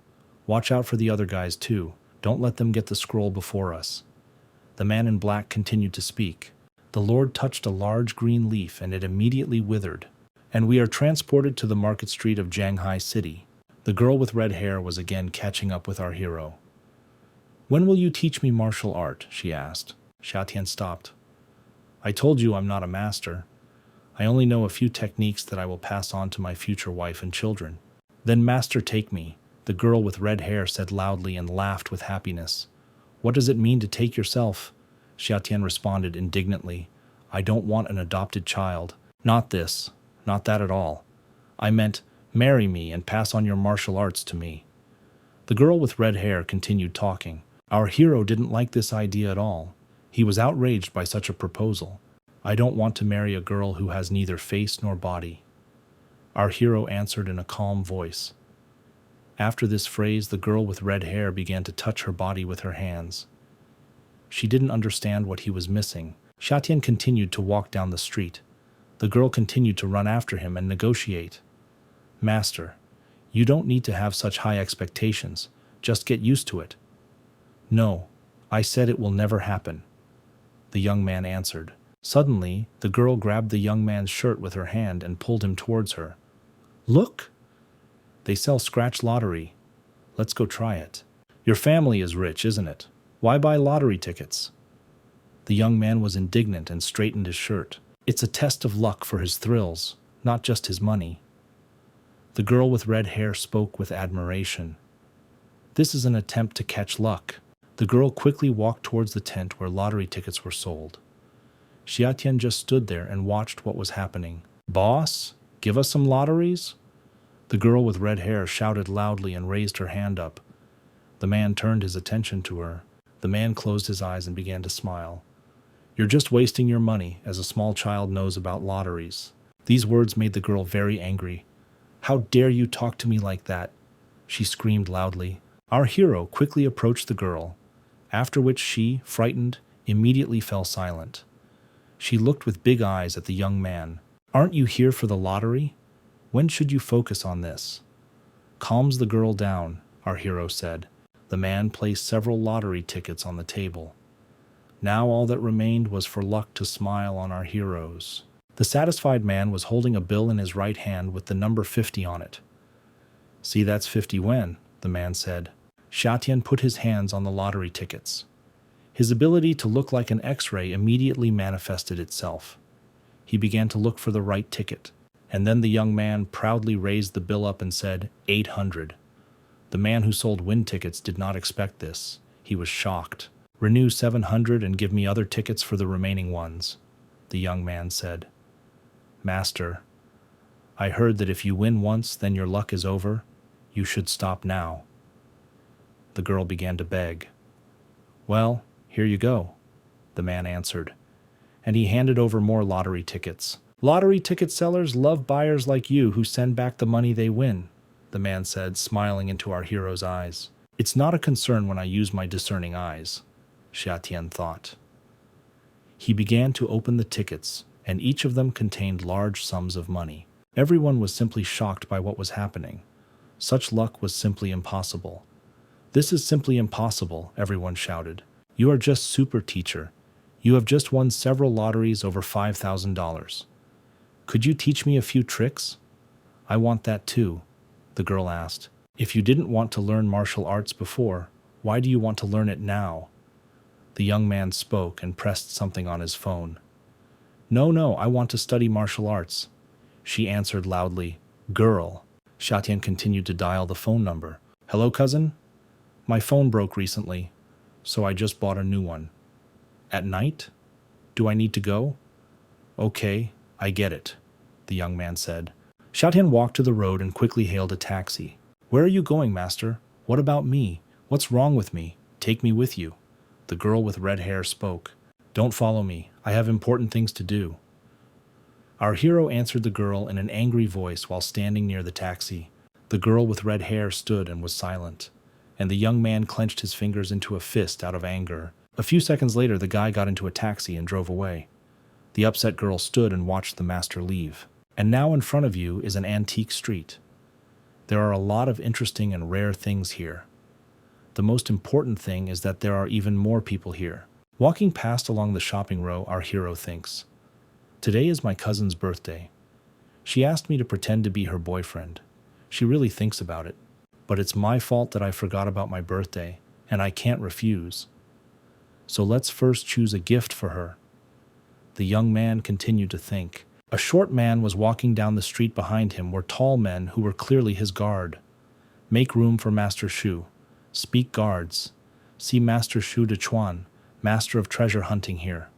Watch out for the other guys too. Don't let them get the scroll before us. The man in black continued to speak. The Lord touched a large green leaf and it immediately withered, and we are transported to the market street of Zhanghai City. The girl with red hair was again catching up with our hero. When will you teach me martial art? She asked. Xiatian stopped. I told you I'm not a master. I only know a few techniques that I will pass on to my future wife and children. Then master take me, the girl with red hair said loudly and laughed with happiness. What does it mean to take yourself? Xiatian responded indignantly. I don't want an adopted child. Not this. Not that at all. I meant, marry me and pass on your martial arts to me. The girl with red hair continued talking. Our hero didn't like this idea at all. He was outraged by such a proposal. I don't want to marry a girl who has neither face nor body. Our hero answered in a calm voice. After this phrase, the girl with red hair began to touch her body with her hands. She didn't understand what he was missing. Xiatian continued to walk down the street. The girl continued to run after him and negotiate. Master, you don't need to have such high expectations. Just get used to it. No, I said it will never happen, the young man answered. Suddenly, the girl grabbed the young man's shirt with her hand and pulled him towards her. Look! They sell scratch lottery. Let's go try it. Your family is rich, isn't it? Why buy lottery tickets? The young man was indignant and straightened his shirt. It's a test of luck for his thrills, not just his money. The girl with red hair spoke with admiration. This is an attempt to catch luck. The girl quickly walked towards the tent where lottery tickets were sold. Xiatian just stood there and watched what was happening. Boss, give us some lotteries? The girl with red hair shouted loudly and raised her hand up. The man turned his attention to her. The man closed his eyes and began to smile. You're just wasting your money, as a small child knows about lotteries. These words made the girl very angry. How dare you talk to me like that? She screamed loudly. Our hero quickly approached the girl, after which she, frightened, immediately fell silent. She looked with big eyes at the young man. Aren't you here for the lottery? When should you focus on this? Calms the girl down, our hero said. The man placed several lottery tickets on the table. Now all that remained was for luck to smile on our heroes. The satisfied man was holding a bill in his right hand with the number 50 on it. See, that's 50 when, the man said. Xiatian put his hands on the lottery tickets. His ability to look like an X-ray immediately manifested itself. He began to look for the right ticket, and then the young man proudly raised the bill up and said, 800. The man who sold win tickets did not expect this. He was shocked. Renew 700 and give me other tickets for the remaining ones, the young man said. Master, I heard that if you win once, then your luck is over. You should stop now. The girl began to beg. Well, here you go, the man answered, and he handed over more lottery tickets. Lottery ticket sellers love buyers like you who send back the money they win, the man said, smiling into our hero's eyes. It's not a concern when I use my discerning eyes, Xiatian thought. He began to open the tickets, and each of them contained large sums of money. Everyone was simply shocked by what was happening. Such luck was simply impossible. This is simply impossible, everyone shouted. You are just super teacher. You have just won several lotteries over $5,000. Could you teach me a few tricks? I want that too, the girl asked. If you didn't want to learn martial arts before, why do you want to learn it now? The young man spoke and pressed something on his phone. No, I want to study martial arts, she answered loudly. Girl. Xiatian continued to dial the phone number. Hello, cousin? My phone broke recently, so I just bought a new one. At night? Do I need to go? Okay, I get it, the young man said. Xiatian walked to the road and quickly hailed a taxi. Where are you going, master? What about me? What's wrong with me? Take me with you. The girl with red hair spoke. Don't follow me. I have important things to do. Our hero answered the girl in an angry voice while standing near the taxi. The girl with red hair stood and was silent, and the young man clenched his fingers into a fist out of anger. A few seconds later, the guy got into a taxi and drove away. The upset girl stood and watched the master leave. And now in front of you is an antique street. There are a lot of interesting and rare things here. The most important thing is that there are even more people here. Walking past along the shopping row, our hero thinks, today is my cousin's birthday. She asked me to pretend to be her boyfriend. She really thinks about it. But it's my fault that I forgot about my birthday, and I can't refuse. So let's first choose a gift for her. The young man continued to think. A short man was walking down the street. Behind him were tall men who were clearly his guard. Make room for Master Shu. Speak, guards. See Master Shu de Chuan, master of treasure hunting here.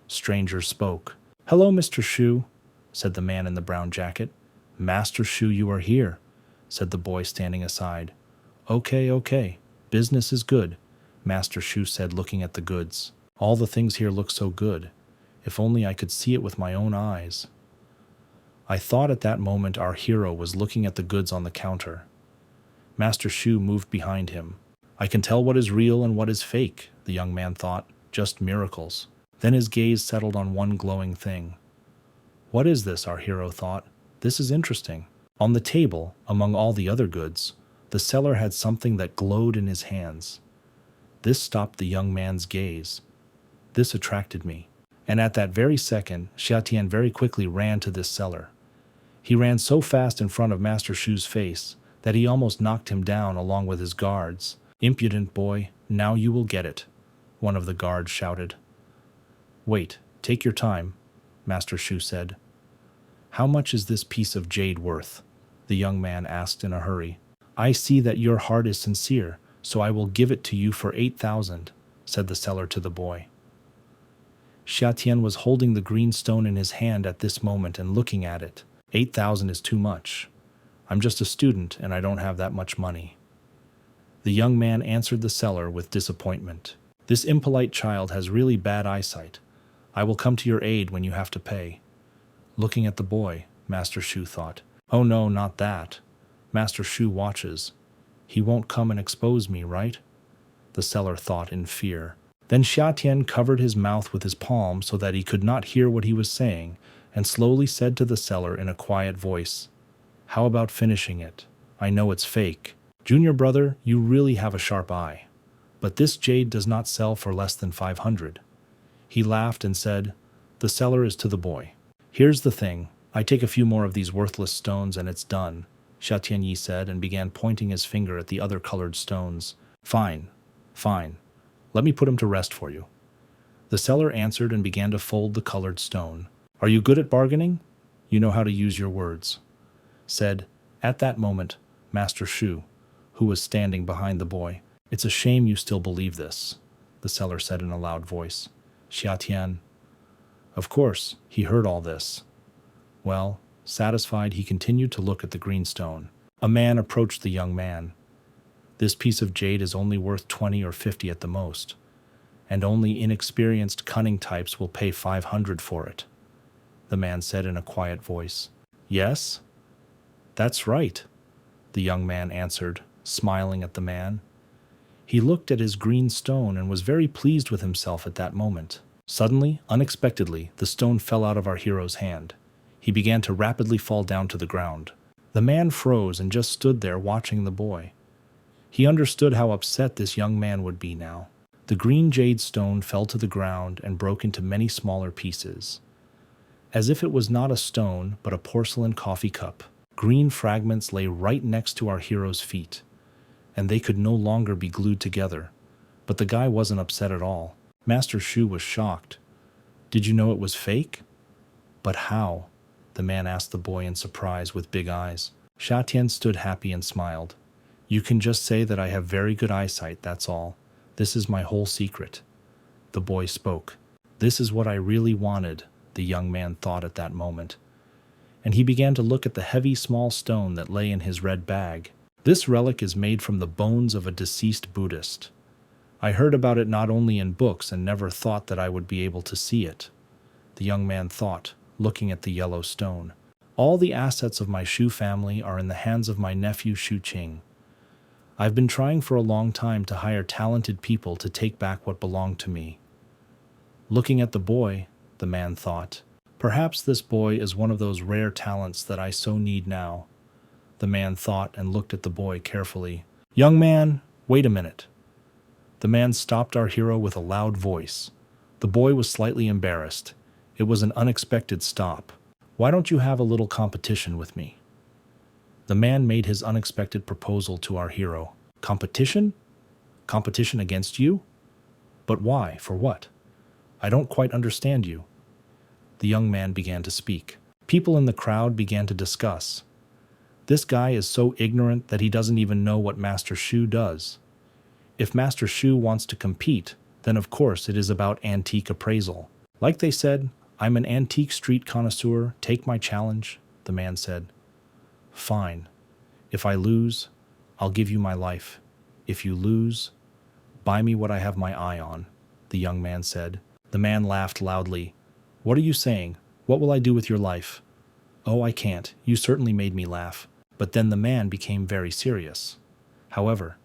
Strangers spoke. Hello, Mr. Shu, said the man in the brown jacket. Master Shu, you are here, said the boy standing aside. Okay, business is good, Master Shu said, looking at the goods. All the things here look so good. If only I could see it with my own eyes. I thought at that moment our hero was looking at the goods on the counter. Master Shu moved behind him. I can tell what is real and what is fake, the young man thought. Just miracles. Then his gaze settled on one glowing thing. What is this, our hero thought? This is interesting. On the table, among all the other goods, the seller had something that glowed in his hands. This stopped the young man's gaze. This attracted me. And at that very second, Xiatian very quickly ran to this seller. He ran so fast in front of Master Shu's face that he almost knocked him down along with his guards. Impudent boy, now you will get it, one of the guards shouted. Wait, take your time, Master Shu said. How much is this piece of jade worth? the young man asked in a hurry. I see that your heart is sincere, so I will give it to you for 8,000, said the seller to the boy. Xiatian was holding the green stone in his hand at this moment and looking at it. 8,000 is too much. I'm just a student and I don't have that much money. The young man answered the seller with disappointment. This impolite child has really bad eyesight. I will come to your aid when you have to pay. Looking at the boy, Master Shu thought, oh no, not that. Master Shu watches. He won't come and expose me, right? The seller thought in fear. Then Xiatian covered his mouth with his palm so that he could not hear what he was saying, and slowly said to the seller in a quiet voice, how about finishing it? I know it's fake. Junior brother, you really have a sharp eye. But this jade does not sell for less than 500. He laughed and said, the seller is to the boy. Here's the thing, I take a few more of these worthless stones and it's done, Xiatian Yi said and began pointing his finger at the other colored stones. Fine. Let me put him to rest for you. The seller answered and began to fold the colored stone. Are you good at bargaining? You know how to use your words, said, at that moment, Master Shu, who was standing behind the boy. It's a shame you still believe this, the seller said in a loud voice. Xiatian. Of course, he heard all this. Well, satisfied, he continued to look at the green stone. A man approached the young man. This piece of jade is only worth 20 or 50 at the most, and only inexperienced cunning types will pay 500 for it, the man said in a quiet voice. Yes? That's right, the young man answered, smiling at the man. He looked at his green stone and was very pleased with himself at that moment. Suddenly, unexpectedly, the stone fell out of our hero's hand. He began to rapidly fall down to the ground. The man froze and just stood there watching the boy. He understood how upset this young man would be now. The green jade stone fell to the ground and broke into many smaller pieces. As if it was not a stone, but a porcelain coffee cup, green fragments lay right next to our hero's feet, and they could no longer be glued together. But the guy wasn't upset at all. Master Shu was shocked. Did you know it was fake? But how? The man asked the boy in surprise with big eyes. Xiatian stood happy and smiled. You can just say that I have very good eyesight, that's all. This is my whole secret. The boy spoke. This is what I really wanted, the young man thought at that moment. And he began to look at the heavy small stone that lay in his red bag. This relic is made from the bones of a deceased Buddhist. I heard about it not only in books and never thought that I would be able to see it, the young man thought, looking at the yellow stone. All the assets of my Shu family are in the hands of my nephew Shu Qing. I've been trying for a long time to hire talented people to take back what belonged to me. Looking at the boy, the man thought, perhaps this boy is one of those rare talents that I so need now. The man thought and looked at the boy carefully. Young man, wait a minute. The man stopped our hero with a loud voice. The boy was slightly embarrassed. It was an unexpected stop. Why don't you have a little competition with me? The man made his unexpected proposal to our hero. Competition? Competition against you? But why? For what? I don't quite understand you. The young man began to speak. People in the crowd began to discuss. This guy is so ignorant that he doesn't even know what Master Shu does. If Master Shu wants to compete, then of course it is about antique appraisal. Like they said, I'm an antique street connoisseur, take my challenge, the man said. Fine. If I lose, I'll give you my life. If you lose, buy me what I have my eye on, the young man said. The man laughed loudly. What are you saying? What will I do with your life? Oh, I can't. You certainly made me laugh. But then the man became very serious. However,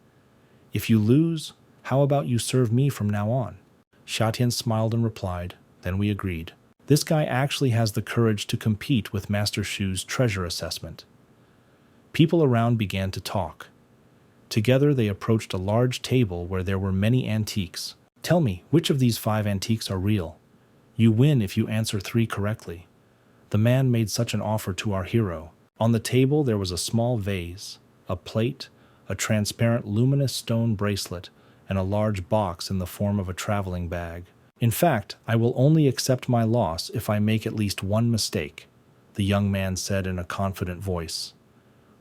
if you lose, how about you serve me from now on? Xiatian smiled and replied, then we agreed. This guy actually has the courage to compete with Master Shu's treasure assessment. People around began to talk. Together they approached a large table where there were many antiques. Tell me, which of these 5 antiques are real? You win if you answer 3 correctly. The man made such an offer to our hero. On the table there was a small vase, a plate, a transparent luminous stone bracelet, and a large box in the form of a traveling bag. In fact, I will only accept my loss if I make at least 1 mistake, the young man said in a confident voice.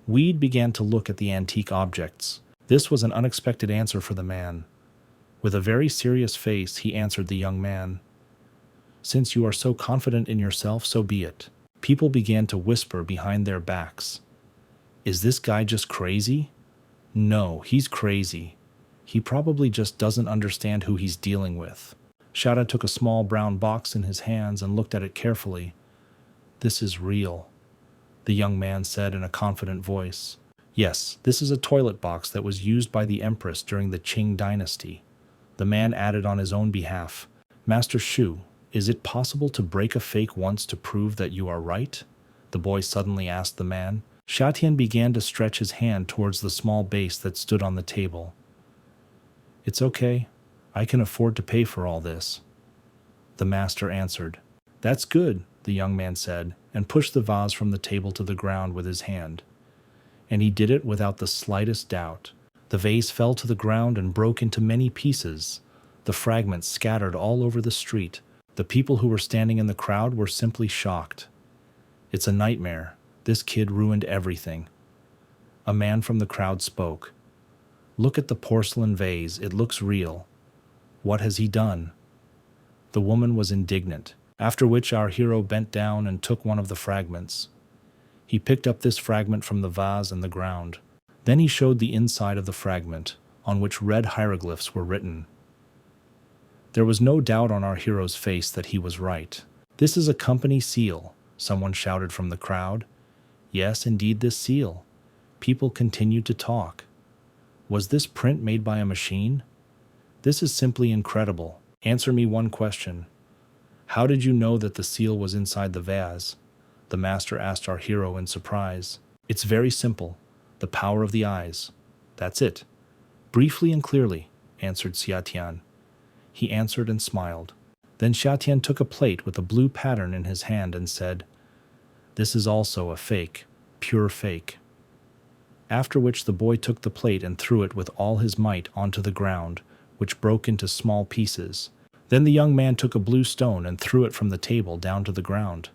Weed began to look at the antique objects. This was an unexpected answer for the man. With a very serious face, he answered the young man. Since you are so confident in yourself, so be it. People began to whisper behind their backs. Is this guy just crazy? No, he's crazy. He probably just doesn't understand who he's dealing with. Shada took a small brown box in his hands and looked at it carefully. This is real, the young man said in a confident voice. Yes, this is a toilet box that was used by the Empress during the Qing dynasty. The man added on his own behalf, Master Shu, is it possible to break a fake once to prove that you are right? The boy suddenly asked the man. Xiatian began to stretch his hand towards the small base that stood on the table. It's okay. I can afford to pay for all this. The master answered. That's good, the young man said, and pushed the vase from the table to the ground with his hand. And he did it without the slightest doubt. The vase fell to the ground and broke into many pieces. The fragments scattered all over the street. The people who were standing in the crowd were simply shocked. It's a nightmare. This kid ruined everything. A man from the crowd spoke. Look at the porcelain vase. It looks real. What has he done? The woman was indignant, after which our hero bent down and took one of the fragments. He picked up this fragment from the vase and the ground. Then he showed the inside of the fragment, on which red hieroglyphs were written. There was no doubt on our hero's face that he was right. This is a company seal, someone shouted from the crowd. Yes, indeed, this seal. People continued to talk. Was this print made by a machine? This is simply incredible. Answer me one question. How did you know that the seal was inside the vase? The master asked our hero in surprise. It's very simple. The power of the eyes. That's it. Briefly and clearly, answered Xiatian. He answered and smiled. Then Xiatian took a plate with a blue pattern in his hand and said, This is also a fake, pure fake. After which the boy took the plate and threw it with all his might onto the ground, which broke into small pieces. Then the young man took a blue stone and threw it from the table down to the ground.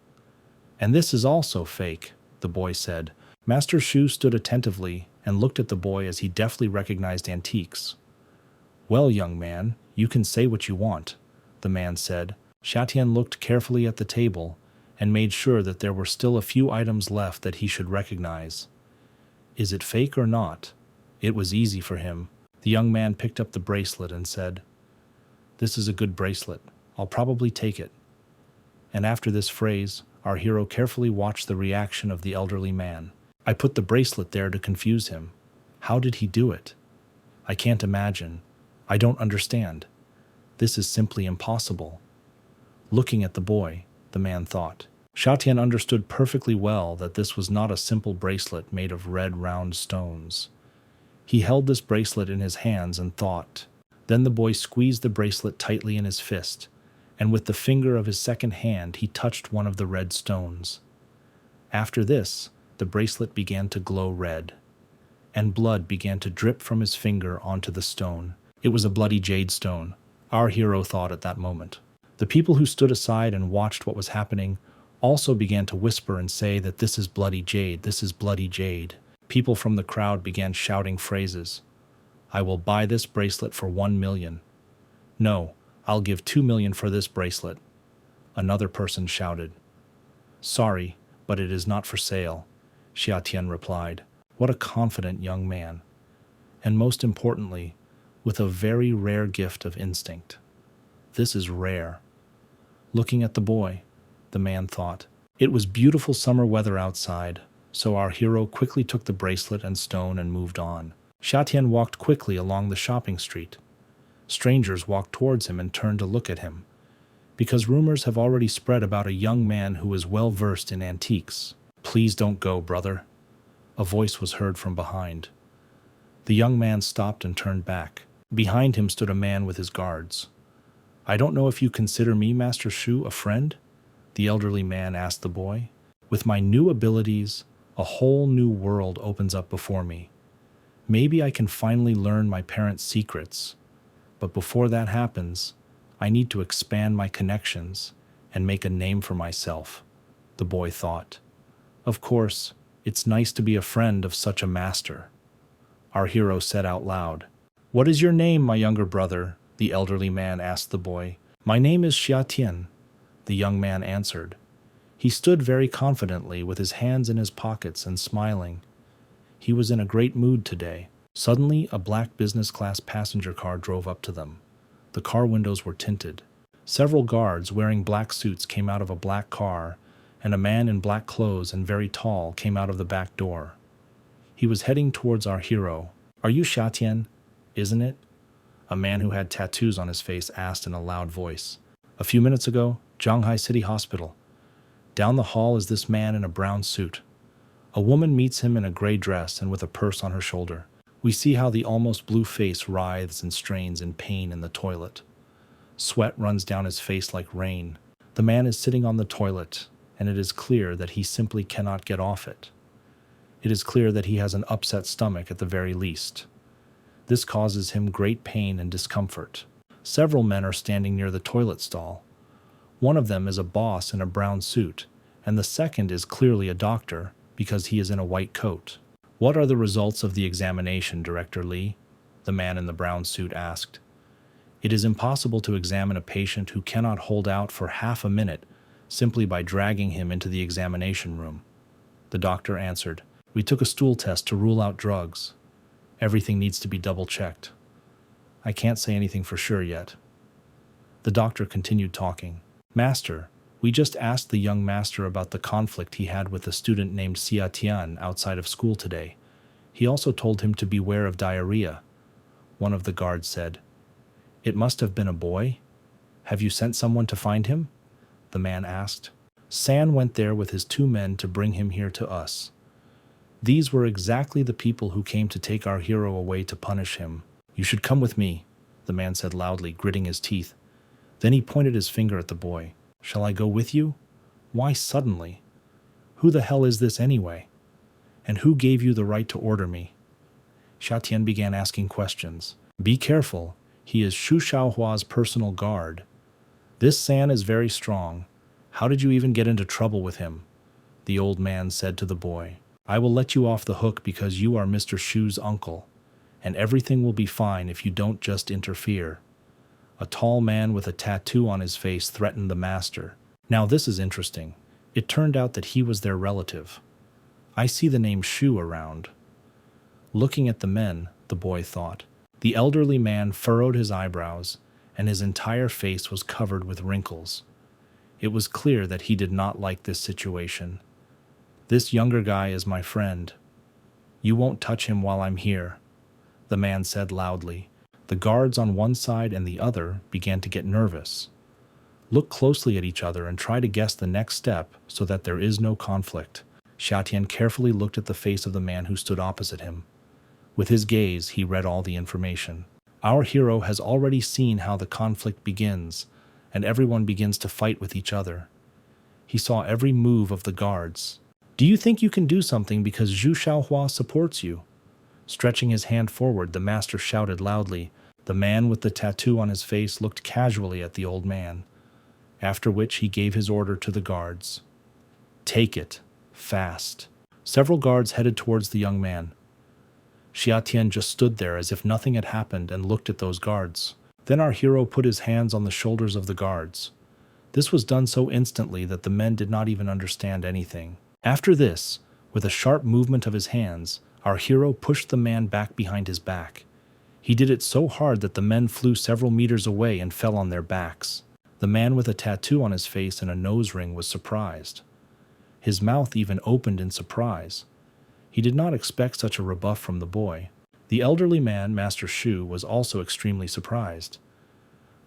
And this is also fake, the boy said. Master Shu stood attentively and looked at the boy as he deftly recognized antiques. Well, young man, you can say what you want, the man said. Xiatian looked carefully at the table and made sure that there were still a few items left that he should recognize. Is it fake or not? It was easy for him. The young man picked up the bracelet and said, This is a good bracelet. I'll probably take it. And after this phrase, our hero carefully watched the reaction of the elderly man. I put the bracelet there to confuse him. How did he do it? I can't imagine. I don't understand. This is simply impossible. Looking at the boy, the man thought. Xiatian understood perfectly well that this was not a simple bracelet made of red round stones. He held this bracelet in his hands and thought. Then the boy squeezed the bracelet tightly in his fist, and with the finger of his second hand he touched one of the red stones. After this, the bracelet began to glow red, and blood began to drip from his finger onto the stone. It was a bloody jade stone, our hero thought at that moment. The people who stood aside and watched what was happening also began to whisper and say that this is bloody jade, this is bloody jade. People from the crowd began shouting phrases. I will buy this bracelet for 1 million. No, I'll give 2 million for this bracelet. Another person shouted. Sorry, but it is not for sale, Xiatian replied. What a confident young man. And most importantly, with a very rare gift of instinct. This is rare. Looking at the boy, the man thought. It was beautiful summer weather outside, so our hero quickly took the bracelet and stone and moved on. Xiatian walked quickly along the shopping street. Strangers walked towards him and turned to look at him, because rumors have already spread about a young man who is well versed in antiques. Please don't go, brother. A voice was heard from behind. The young man stopped and turned back. Behind him stood a man with his guards. I don't know if you consider me, Master Shu, a friend? The elderly man asked the boy. With my new abilities, a whole new world opens up before me. Maybe I can finally learn my parents' secrets. But before that happens, I need to expand my connections and make a name for myself, the boy thought. Of course, It's nice to be a friend of such a master, our hero said out loud. What is your name, my younger brother? The elderly man asked the boy. My name is Xia Tian, the young man answered. He stood very confidently with his hands in his pockets and smiling. He was in a great mood today. Suddenly, a black business class passenger car drove up to them. The car windows were tinted. Several guards wearing black suits came out of a black car, and a man in black clothes and very tall came out of the back door. He was heading towards our hero. Are you Xia Tian, isn't it? A man who had tattoos on his face asked in a loud voice. A few minutes ago, Shanghai City Hospital. Down the hall is this man in a brown suit. A woman meets him in a gray dress and with a purse on her shoulder. We see how the almost blue face writhes and strains in pain in the toilet. Sweat runs down his face like rain. The man is sitting on the toilet, and it is clear that he simply cannot get off it. It is clear that he has an upset stomach at the very least. This causes him great pain and discomfort. Several men are standing near the toilet stall. One of them is a boss in a brown suit, and the second is clearly a doctor because he is in a white coat. What are the results of the examination, Director Lee? The man in the brown suit asked. It is impossible to examine a patient who cannot hold out for half a minute simply by dragging him into the examination room. The doctor answered. We took a stool test to rule out drugs. Everything needs to be double-checked. I can't say anything for sure yet. The doctor continued talking. Master, we just asked the young master about the conflict he had with a student named Xia Tian outside of school today. He also told him to beware of diarrhea. One of the guards said. It must have been a boy. Have you sent someone to find him? The man asked. San went there with his 2 men to bring him here to us. These were exactly the people who came to take our hero away to punish him. You should come with me, the man said loudly, gritting his teeth. Then he pointed his finger at the boy. Shall I go with you? Why suddenly? Who the hell is this anyway? And who gave you the right to order me? Xia Tian began asking questions. Be careful, he is Shu Xiaohua's personal guard. This San is very strong. How did you even get into trouble with him? The old man said to the boy. I will let you off the hook because you are Mr. Shu's uncle, and everything will be fine if you don't just interfere. A tall man with a tattoo on his face threatened the master. Now this is interesting. It turned out that he was their relative. I see the name Shu around. Looking at the men, the boy thought. The elderly man furrowed his eyebrows, and his entire face was covered with wrinkles. It was clear that he did not like this situation. This younger guy is my friend. You won't touch him while I'm here, the man said loudly. The guards on one side and the other began to get nervous. Look closely at each other and try to guess the next step so that there is no conflict. Xia Tian carefully looked at the face of the man who stood opposite him. With his gaze, he read all the information. Our hero has already seen how the conflict begins, and everyone begins to fight with each other. He saw every move of the guards. Do you think you can do something because Zhu Xiaohua supports you? Stretching his hand forward, the master shouted loudly. The man with the tattoo on his face looked casually at the old man, after which he gave his order to the guards. Take it, fast. Several guards headed towards the young man. Xia Tian just stood there as if nothing had happened and looked at those guards. Then our hero put his hands on the shoulders of the guards. This was done so instantly that the men did not even understand anything. After this, with a sharp movement of his hands, our hero pushed the man back behind his back. He did it so hard that the men flew several meters away and fell on their backs. The man with a tattoo on his face and a nose ring was surprised. His mouth even opened in surprise. He did not expect such a rebuff from the boy. The elderly man, Master Shu, was also extremely surprised.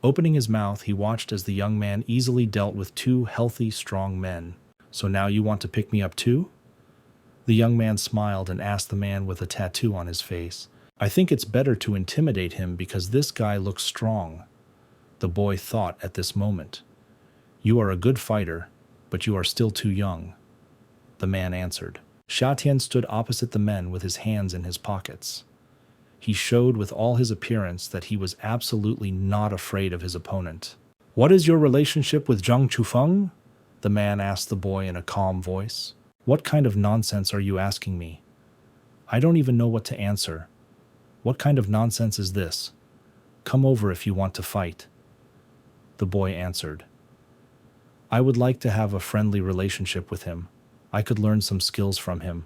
Opening his mouth, he watched as the young man easily dealt with 2 healthy, strong men. So now you want to pick me up too? The young man smiled and asked the man with a tattoo on his face. I think it's better to intimidate him because this guy looks strong. The boy thought at this moment. You are a good fighter, but you are still too young. The man answered. Xia Tian stood opposite the men with his hands in his pockets. He showed with all his appearance that he was absolutely not afraid of his opponent. What is your relationship with Zhang Chufeng? The man asked the boy in a calm voice. What kind of nonsense are you asking me? I don't even know what to answer. What kind of nonsense is this? Come over if you want to fight. The boy answered. I would like to have a friendly relationship with him. I could learn some skills from him.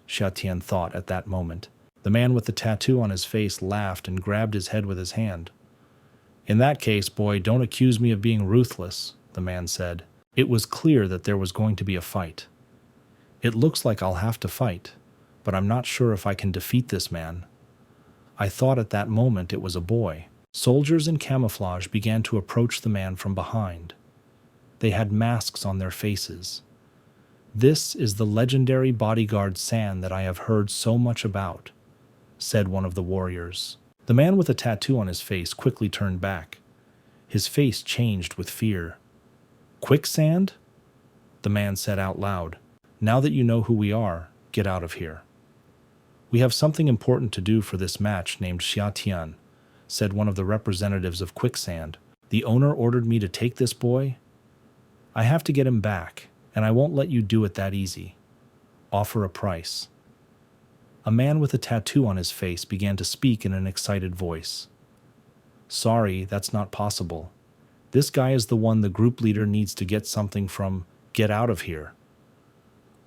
Xiatian thought at that moment. The man with the tattoo on his face laughed and grabbed his head with his hand. In that case, boy, don't accuse me of being ruthless, the man said. It was clear that there was going to be a fight. It looks like I'll have to fight, but I'm not sure if I can defeat this man. I thought at that moment it was a boy. Soldiers in camouflage began to approach the man from behind. They had masks on their faces. This is the legendary bodyguard San that I have heard so much about, said one of the warriors. The man with a tattoo on his face quickly turned back. His face changed with fear. Quicksand? The man said out loud. Now that you know who we are, get out of here. We have something important to do for this match named Xiatian, said one of the representatives of Quicksand. The owner ordered me to take this boy. I have to get him back, and I won't let you do it that easy. Offer a price. A man with a tattoo on his face began to speak in an excited voice. Sorry, that's not possible. This guy is the one the group leader needs to get something from. Get out of here.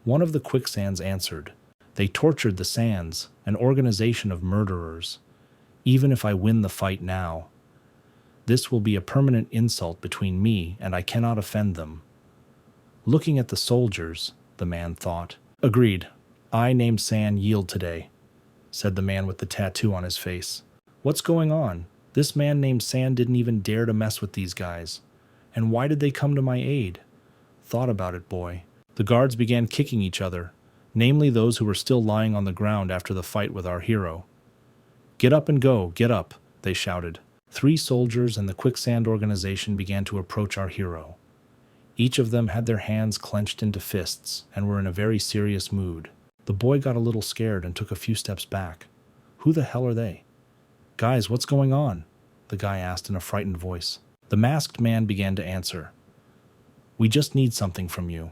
One of the Quicksands answered. They tortured the Sands, an organization of murderers. Even if I win the fight now, this will be a permanent insult between me and I cannot offend them. Looking at the soldiers, the man thought. Agreed. I named San yield today, said the man with the tattoo on his face. What's going on? This man named San didn't even dare to mess with these guys. And why did they come to my aid? Thought about it, boy. The guards began kicking each other, namely those who were still lying on the ground after the fight with our hero. Get up and go, get up, they shouted. 3 soldiers and the Quicksand organization began to approach our hero. Each of them had their hands clenched into fists and were in a very serious mood. The boy got a little scared and took a few steps back. Who the hell are they? Guys, what's going on? The guy asked in a frightened voice. The masked man began to answer. We just need something from you.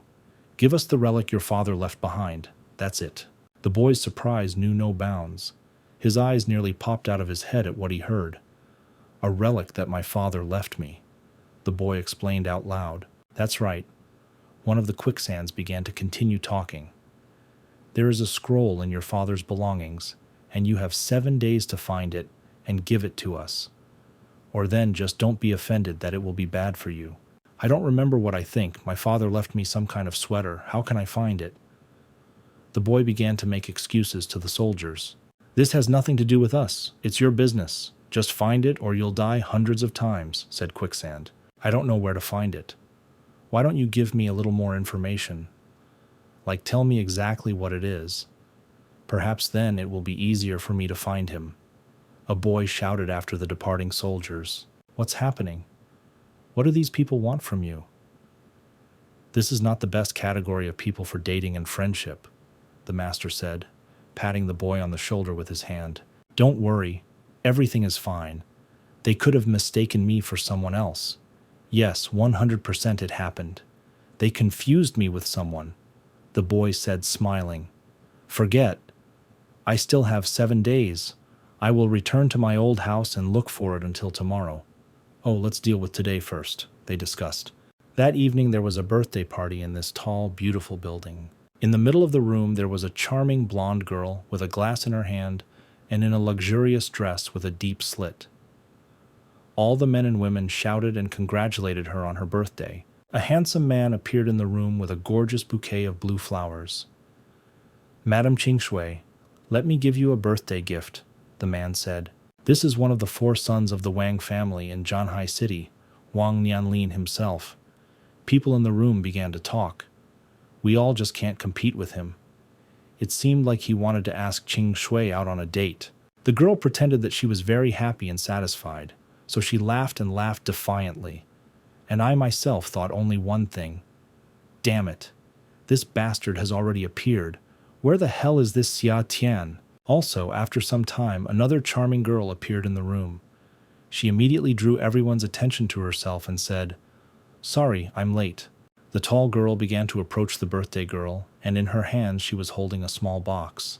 Give us the relic your father left behind. That's it. The boy's surprise knew no bounds. His eyes nearly popped out of his head at what he heard. A relic that my father left me, the boy explained out loud. That's right. One of the Quicksands began to continue talking. There is a scroll in your father's belongings, and you have 7 days to find it and give it to us. Or then just don't be offended that it will be bad for you. I don't remember what I think. My father left me some kind of sweater. How can I find it? The boy began to make excuses to the soldiers. This has nothing to do with us. It's your business. Just find it or you'll die hundreds of times, said Quicksand. I don't know where to find it. Why don't you give me a little more information? Like tell me exactly what it is. Perhaps then it will be easier for me to find him. A boy shouted after the departing soldiers. What's happening? What do these people want from you? This is not the best category of people for dating and friendship, the master said, patting the boy on the shoulder with his hand. Don't worry. Everything is fine. They could have mistaken me for someone else. Yes, 100% it happened. They confused me with someone, the boy said, smiling. Forget. I still have 7 days. I will return to my old house and look for it until tomorrow. Oh, let's deal with today first, they discussed. That evening there was a birthday party in this tall, beautiful building. In the middle of the room there was a charming blonde girl with a glass in her hand and in a luxurious dress with a deep slit. All the men and women shouted and congratulated her on her birthday. A handsome man appeared in the room with a gorgeous bouquet of blue flowers. Madam Qingshui, let me give you a birthday gift, the man said. This is one of the 4 sons of the Wang family in Zhanhai City, Wang Nianlin himself. People in the room began to talk. We all just can't compete with him. It seemed like he wanted to ask Qing Shui out on a date. The girl pretended that she was very happy and satisfied, so she laughed and laughed defiantly. And I myself thought only one thing. Damn it. This bastard has already appeared. Where the hell is this Xia Tian? Also, after some time, another charming girl appeared in the room. She immediately drew everyone's attention to herself and said, Sorry, I'm late. The The tall girl began to approach the birthday girl, and in her hands she was holding a small box.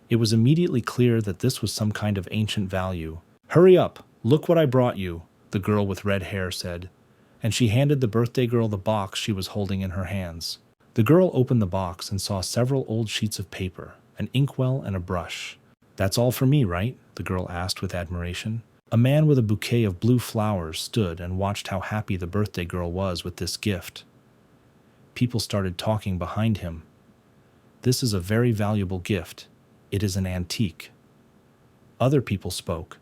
It was immediately clear that this was some kind of ancient value. "Hurry up! Look what I brought you," the girl with red hair said, and she handed the birthday girl the box she was holding in her hands. The girl opened the box and saw several old sheets of paper, an inkwell, and a brush. "That's all for me, right?" the girl asked with admiration. A man with a bouquet of blue flowers stood and watched how happy the birthday girl was with this gift. People started talking behind him. "This is a very valuable gift. It is an antique." Other people spoke.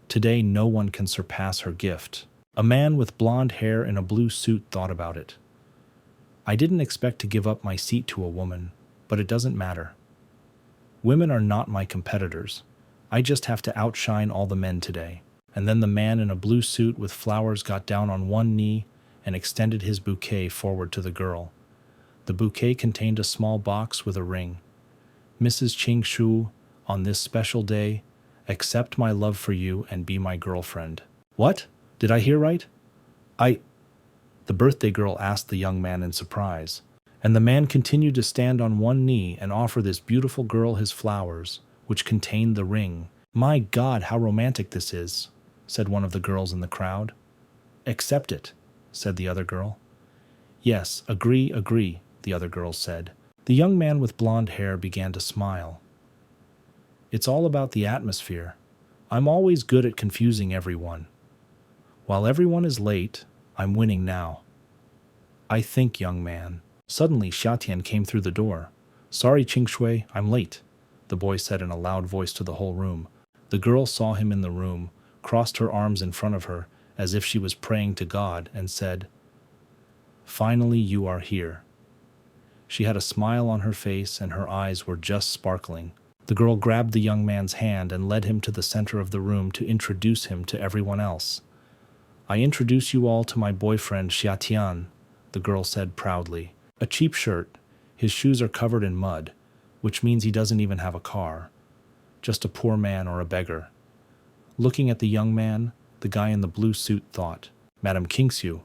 "Today no one can surpass her gift." A man with blonde hair in a blue suit thought about it. "I didn't expect to give up my seat to a woman, but it doesn't matter. Women are not my competitors. I just have to outshine all the men today." And then the man in a blue suit with flowers got down on one knee and extended his bouquet forward to the girl. The bouquet contained a small box with a ring. "Mrs. Ching Shu, on this special day, accept my love for you and be my girlfriend." "What? Did I hear right?" The birthday girl asked the young man in surprise. And the man continued to stand on one knee and offer this beautiful girl his flowers, which contained the ring. "My God, how romantic this is," said one of the girls in the crowd. "Accept it," said the other girl. "Yes, agree, the other girls said. The young man with blonde hair began to smile. "It's all about the atmosphere. I'm always good at confusing everyone. While everyone is late, I'm winning now. I think, young man." Suddenly, Xiatian came through the door. "Sorry, Qingshui, I'm late," the boy said in a loud voice to the whole room. The girl saw him in the room, crossed her arms in front of her, as if she was praying to God, and said, "Finally you are here." She had a smile on her face and her eyes were just sparkling. The girl grabbed the young man's hand and led him to the center of the room to introduce him to everyone else. "I introduce you all to my boyfriend Xiatian," the girl said proudly. "A cheap shirt, his shoes are covered in mud, which means he doesn't even have a car. Just a poor man or a beggar." Looking at the young man, the guy in the blue suit thought, "Madam Kingsu,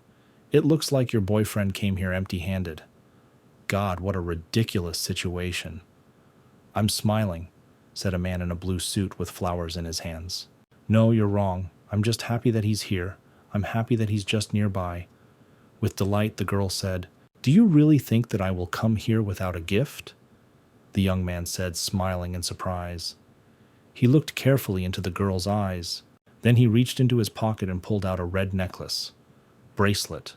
it looks like your boyfriend came here empty-handed. God, what a ridiculous situation." "I'm smiling," said a man in a blue suit with flowers in his hands. "No, you're wrong. I'm just happy that he's here. I'm happy that he's just nearby." With delight, the girl said, "Do you really think that I will come here without a gift?" The young man said, smiling in surprise. He looked carefully into the girl's eyes. Then he reached into his pocket and pulled out a red necklace. "Bracelet."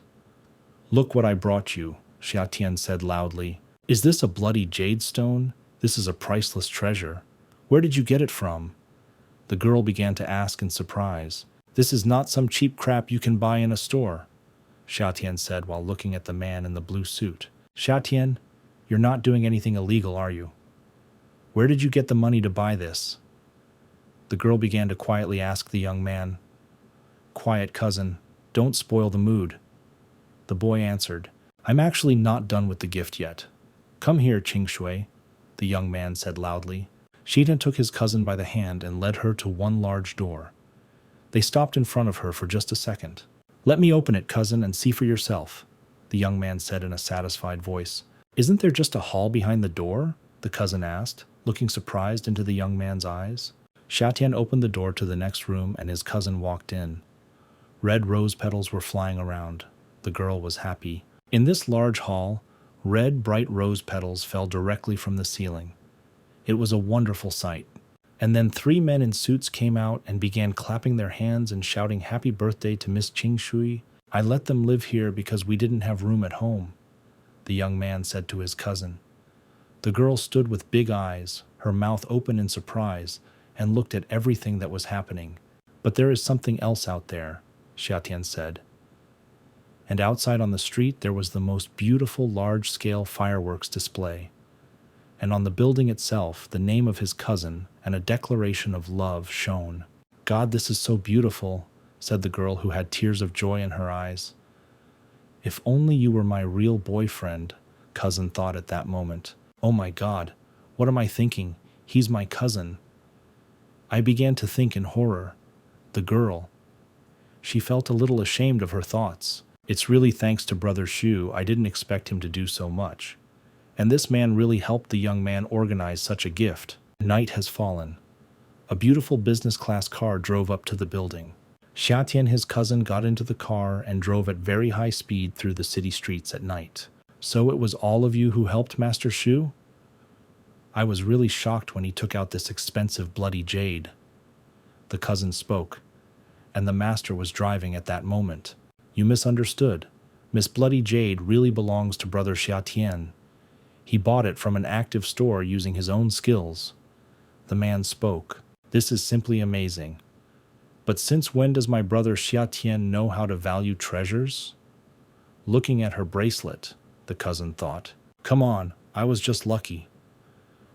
"Look what I brought you," Xiatian said loudly. "Is this a bloody jade stone? This is a priceless treasure. Where did you get it from?" The girl began to ask in surprise. "This is not some cheap crap you can buy in a store," Xiatian said while looking at the man in the blue suit. "Xiatian, you're not doing anything illegal, are you? Where did you get the money to buy this?" The girl began to quietly ask the young man. "Quiet, cousin. Don't spoil the mood." The boy answered, "I'm actually not done with the gift yet. Come here, Qingshui," the young man said loudly. Xiatian took his cousin by the hand and led her to one large door. They stopped in front of her for just a second. "Let me open it, cousin, and see for yourself," the young man said in a satisfied voice. "Isn't there just a hall behind the door?" the cousin asked, looking surprised into the young man's eyes. Xiatian opened the door to the next room and his cousin walked in. Red rose petals were flying around. The girl was happy. In this large hall, red, bright rose petals fell directly from the ceiling. It was a wonderful sight. And then 3 men in suits came out and began clapping their hands and shouting happy birthday to Miss Qingshui. "I let them live here because we didn't have room at home," the young man said to his cousin. The girl stood with big eyes, her mouth open in surprise, and looked at everything that was happening. "But there is something else out there," Xiatian said. And outside on the street there was the most beautiful large-scale fireworks display. And on the building itself, the name of his cousin and a declaration of love shone. "God, this is so beautiful," said the girl who had tears of joy in her eyes. "If only you were my real boyfriend," cousin thought at that moment. "Oh my God, what am I thinking? He's my cousin." I began to think in horror. The girl. She felt a little ashamed of her thoughts. It's really thanks to Brother Shu. I didn't expect him to do so much. And this man really helped the young man organize such a gift. Night has fallen. A beautiful business class car drove up to the building. Xiatian, his cousin, got into the car and drove at very high speed through the city streets at night. So it was all of you who helped Master Shu? I was really shocked when he took out this expensive bloody jade. The cousin spoke, and the master was driving at that moment. You misunderstood. Miss Bloody Jade really belongs to Brother Xiatian. He bought it from an active store using his own skills. The man spoke. This is simply amazing. But since when does my brother Xiatian know how to value treasures? Looking at her bracelet, the cousin thought. Come on, I was just lucky.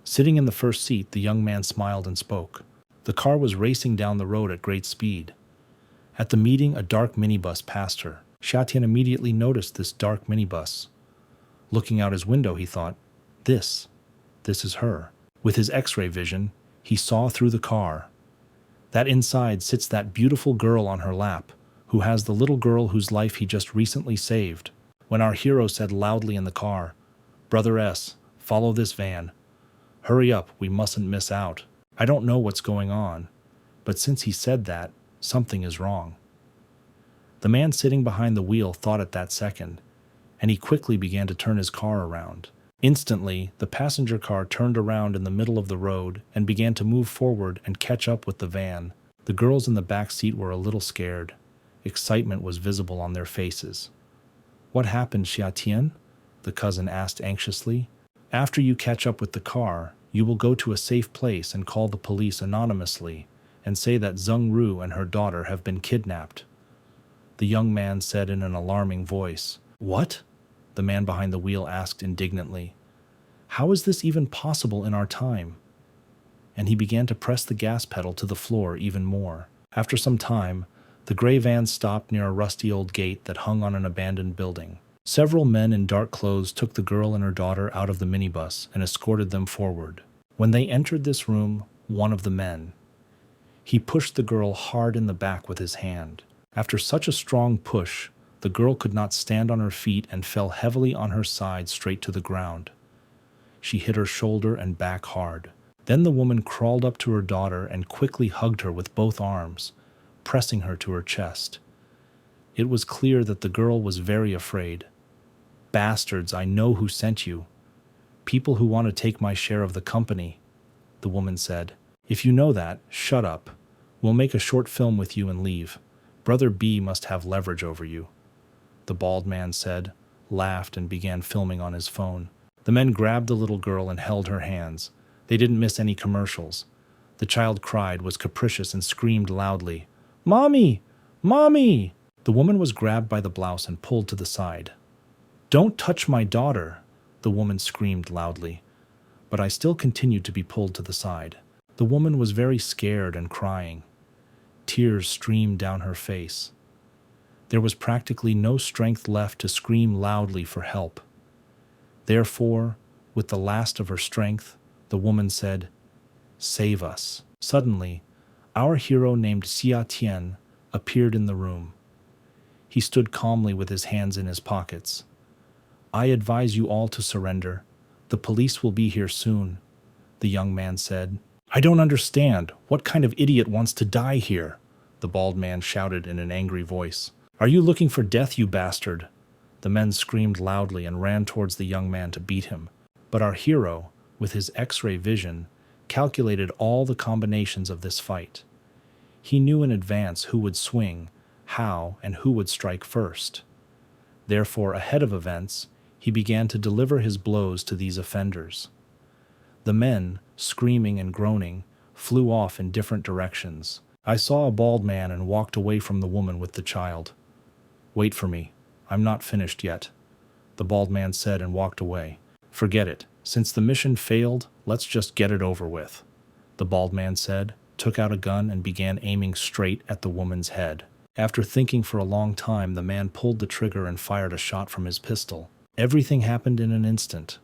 Sitting in the first seat, the young man smiled and spoke. The car was racing down the road at great speed. At the meeting, a dark minibus passed her. Xiatian immediately noticed this dark minibus. Looking out his window, he thought, This is her. With his X-ray vision, he saw through the car. That inside sits that beautiful girl on her lap, who has the little girl whose life he just recently saved. When our hero said loudly in the car, Brother S, follow this van. Hurry up, we mustn't miss out. I don't know what's going on, but since he said that, something is wrong. The man sitting behind the wheel thought at that second, and he quickly began to turn his car around. Instantly, the passenger car turned around in the middle of the road and began to move forward and catch up with the van. The girls in the back seat were a little scared. Excitement was visible on their faces. What happened, Xiatian? The cousin asked anxiously. After you catch up with the car, you will go to a safe place and call the police anonymously and say that Zheng Ru and her daughter have been kidnapped. The young man said in an alarming voice. What? The man behind the wheel asked indignantly. How is this even possible in our time? And he began to press the gas pedal to the floor even more. After some time, the gray van stopped near a rusty old gate that hung on an abandoned building. Several men in dark clothes took the girl and her daughter out of the minibus and escorted them forward. When they entered this room, one of the men, he pushed the girl hard in the back with his hand. After such a strong push, the girl could not stand on her feet and fell heavily on her side straight to the ground. She hit her shoulder and back hard. Then the woman crawled up to her daughter and quickly hugged her with both arms, pressing her to her chest. It was clear that the girl was very afraid. Bastards, I know who sent you. People who want to take my share of the company, the woman said. If you know that, shut up. We'll make a short film with you and leave. Brother B must have leverage over you. The bald man said, laughed, and began filming on his phone. The men grabbed the little girl and held her hands. They didn't miss any commercials. The child cried, was capricious, and screamed loudly, Mommy! Mommy! The woman was grabbed by the blouse and pulled to the side. Don't touch my daughter, the woman screamed loudly. But I still continued to be pulled to the side. The woman was very scared and crying. Tears streamed down her face. There was practically no strength left to scream loudly for help. Therefore, with the last of her strength, the woman said, Save us. Suddenly, our hero named Xia Tian appeared in the room. He stood calmly with his hands in his pockets. I advise you all to surrender. The police will be here soon, the young man said. I don't understand. What kind of idiot wants to die here? The bald man shouted in an angry voice. Are you looking for death, you bastard? The men screamed loudly and ran towards the young man to beat him. But our hero, with his X-ray vision, calculated all the combinations of this fight. He knew in advance who would swing, how, and who would strike first. Therefore, ahead of events, he began to deliver his blows to these offenders. The men, screaming and groaning, flew off in different directions. I saw a bald man and walked away from the woman with the child. Wait for me. I'm not finished yet, the bald man said and walked away. Forget it. Since the mission failed, let's just get it over with, the bald man said, took out a gun and began aiming straight at the woman's head. After thinking for a long time, the man pulled the trigger and fired a shot from his pistol. Everything happened in an instant.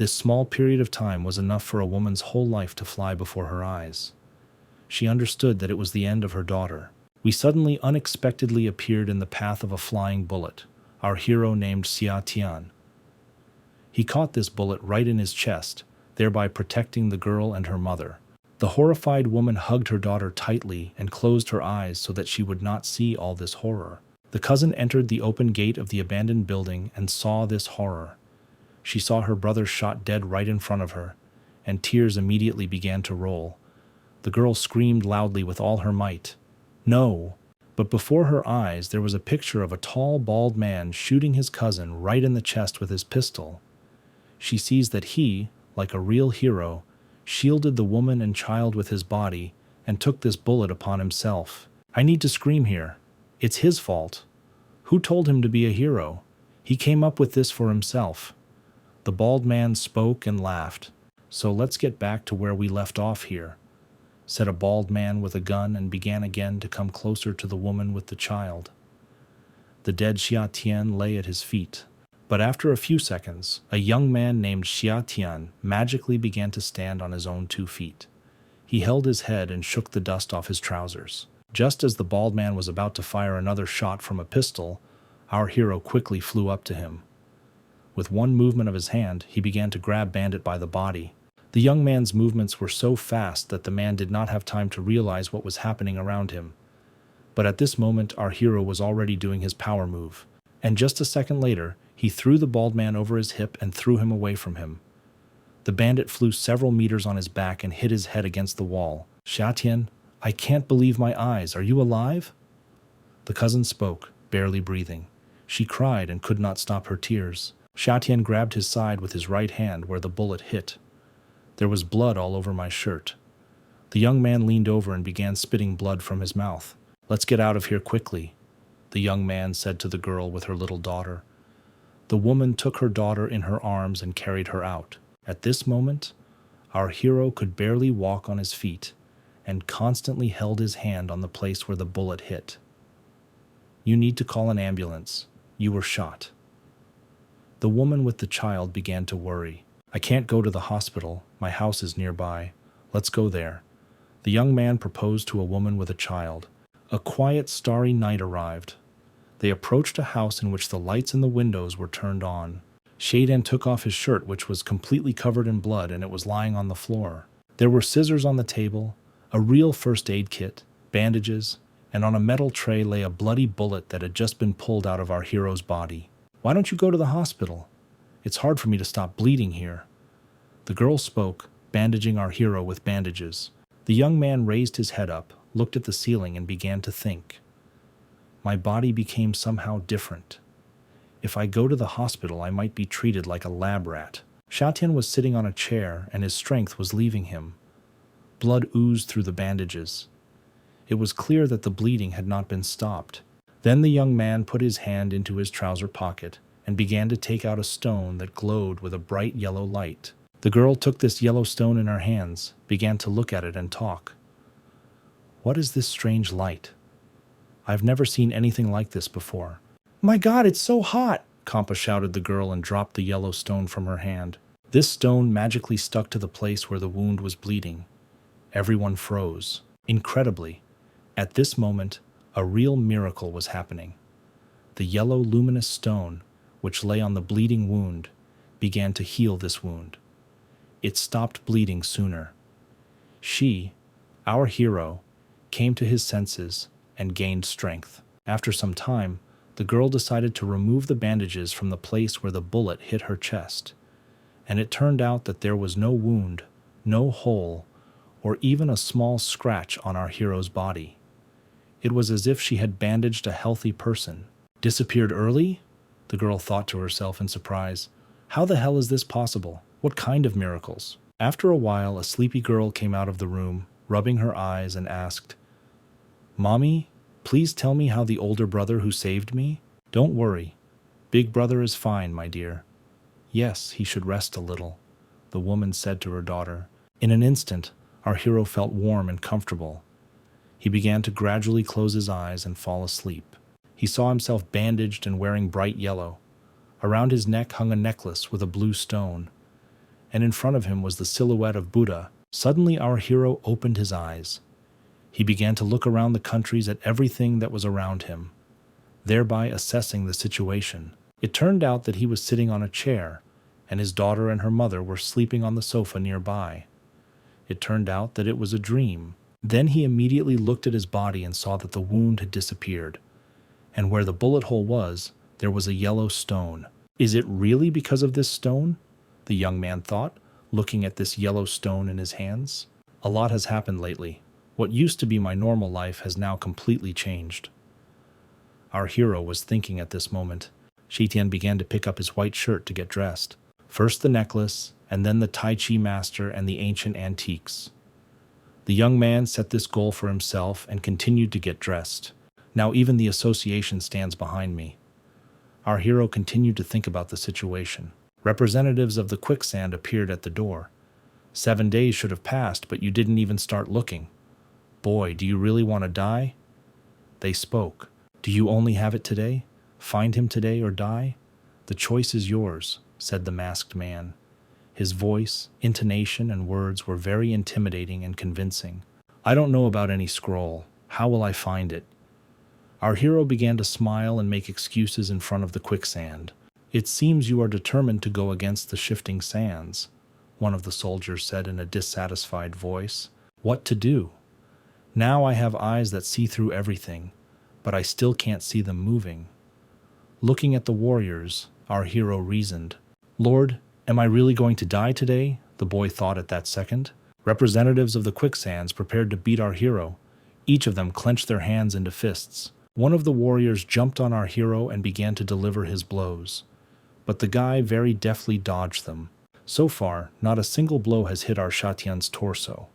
This small period of time was enough for a woman's whole life to fly before her eyes. She understood that it was the end of her daughter. We suddenly unexpectedly appeared in the path of a flying bullet, our hero named Xia Tian. He caught this bullet right in his chest, thereby protecting the girl and her mother. The horrified woman hugged her daughter tightly and closed her eyes so that she would not see all this horror. The cousin entered the open gate of the abandoned building and saw this horror. She saw her brother shot dead right in front of her, and tears immediately began to roll. The girl screamed loudly with all her might. No! But before her eyes there was a picture of a tall, bald man shooting his cousin right in the chest with his pistol. She sees that he, like a real hero, shielded the woman and child with his body and took this bullet upon himself. I need to scream here. It's his fault. Who told him to be a hero? He came up with this for himself. The bald man spoke and laughed. So let's get back to where we left off here, said a bald man with a gun, and began again to come closer to the woman with the child. The dead Xia Tian lay at his feet. But after a few seconds, a young man named Xia Tian magically began to stand on his own 2 feet. He held his head and shook the dust off his trousers. Just as the bald man was about to fire another shot from a pistol, our hero quickly flew up to him. With one movement of his hand, he began to grab Bandit by the body. The young man's movements were so fast that the man did not have time to realize what was happening around him. But at this moment, our hero was already doing his power move. And just a second later, he threw the bald man over his hip and threw him away from him. The bandit flew several meters on his back and hit his head against the wall. Xia Tian, I can't believe my eyes. Are you alive? The cousin spoke, barely breathing. She cried and could not stop her tears. Xia Tian grabbed his side with his right hand where the bullet hit. There was blood all over my shirt. The young man leaned over and began spitting blood from his mouth. Let's get out of here quickly, the young man said to the girl with her little daughter. The woman took her daughter in her arms and carried her out. At this moment, our hero could barely walk on his feet and constantly held his hand on the place where the bullet hit. You need to call an ambulance. You were shot. The woman with the child began to worry. I can't go to the hospital. My house is nearby. Let's go there. The young man proposed to a woman with a child. A quiet, starry night arrived. They approached a house in which the lights in the windows were turned on. Shaden took off his shirt, which was completely covered in blood, and it was lying on the floor. There were scissors on the table, a real first aid kit, bandages, and on a metal tray lay a bloody bullet that had just been pulled out of our hero's body. Why don't you go to the hospital? It's hard for me to stop bleeding here. The girl spoke, bandaging our hero with bandages. The young man raised his head up, looked at the ceiling, and began to think. My body became somehow different. If I go to the hospital, I might be treated like a lab rat. Xia Tian was sitting on a chair, and his strength was leaving him. Blood oozed through the bandages. It was clear that the bleeding had not been stopped. Then the young man put his hand into his trouser pocket and began to take out a stone that glowed with a bright yellow light. The girl took this yellow stone in her hands, began to look at it and talk. What is this strange light? I've never seen anything like this before. My God, it's so hot! Kampa shouted the girl and dropped the yellow stone from her hand. This stone magically stuck to the place where the wound was bleeding. Everyone froze. Incredibly, at this moment, a real miracle was happening. The yellow luminous stone, which lay on the bleeding wound, began to heal this wound. It stopped bleeding sooner. She, our hero, came to his senses and gained strength. After some time, the girl decided to remove the bandages from the place where the bullet hit her chest, and it turned out that there was no wound, no hole, or even a small scratch on our hero's body. It was as if she had bandaged a healthy person. Disappeared early? The girl thought to herself in surprise. How the hell is this possible? What kind of miracles? After a while, a sleepy girl came out of the room, rubbing her eyes, and asked, Mommy, please tell me how the older brother who saved me? Don't worry. Big brother is fine, my dear. Yes, he should rest a little, the woman said to her daughter. In an instant, our hero felt warm and comfortable. He began to gradually close his eyes and fall asleep. He saw himself bandaged and wearing bright yellow. Around his neck hung a necklace with a blue stone, and in front of him was the silhouette of Buddha. Suddenly our hero opened his eyes. He began to look around the countries at everything that was around him, thereby assessing the situation. It turned out that he was sitting on a chair, and his daughter and her mother were sleeping on the sofa nearby. It turned out that it was a dream. Then he immediately looked at his body and saw that the wound had disappeared, and where the bullet hole was, there was a yellow stone. Is it really because of this stone? The young man thought, looking at this yellow stone in his hands. A lot has happened lately. What used to be my normal life has now completely changed. Our hero was thinking at this moment. Shitian began to pick up his white shirt to get dressed. First the necklace, and then the Tai Chi master and the ancient antiques. The young man set this goal for himself and continued to get dressed. Now even the association stands behind me. Our hero continued to think about the situation. Representatives of the quicksand appeared at the door. 7 days should have passed, but you didn't even start looking. Boy, do you really want to die? They spoke. Do you only have it today? Find him today or die? The choice is yours, said the masked man. His voice, intonation, and words were very intimidating and convincing. I don't know about any scroll. How will I find it? Our hero began to smile and make excuses in front of the quicksand. It seems you are determined to go against the shifting sands, one of the soldiers said in a dissatisfied voice. What to do? Now I have eyes that see through everything, but I still can't see them moving. Looking at the warriors, our hero reasoned. Lord, am I really going to die today? The boy thought at that second. Representatives of the quicksands prepared to beat our hero. Each of them clenched their hands into fists. One of the warriors jumped on our hero and began to deliver his blows. But the guy very deftly dodged them. So far, not a single blow has hit our Shatian's torso.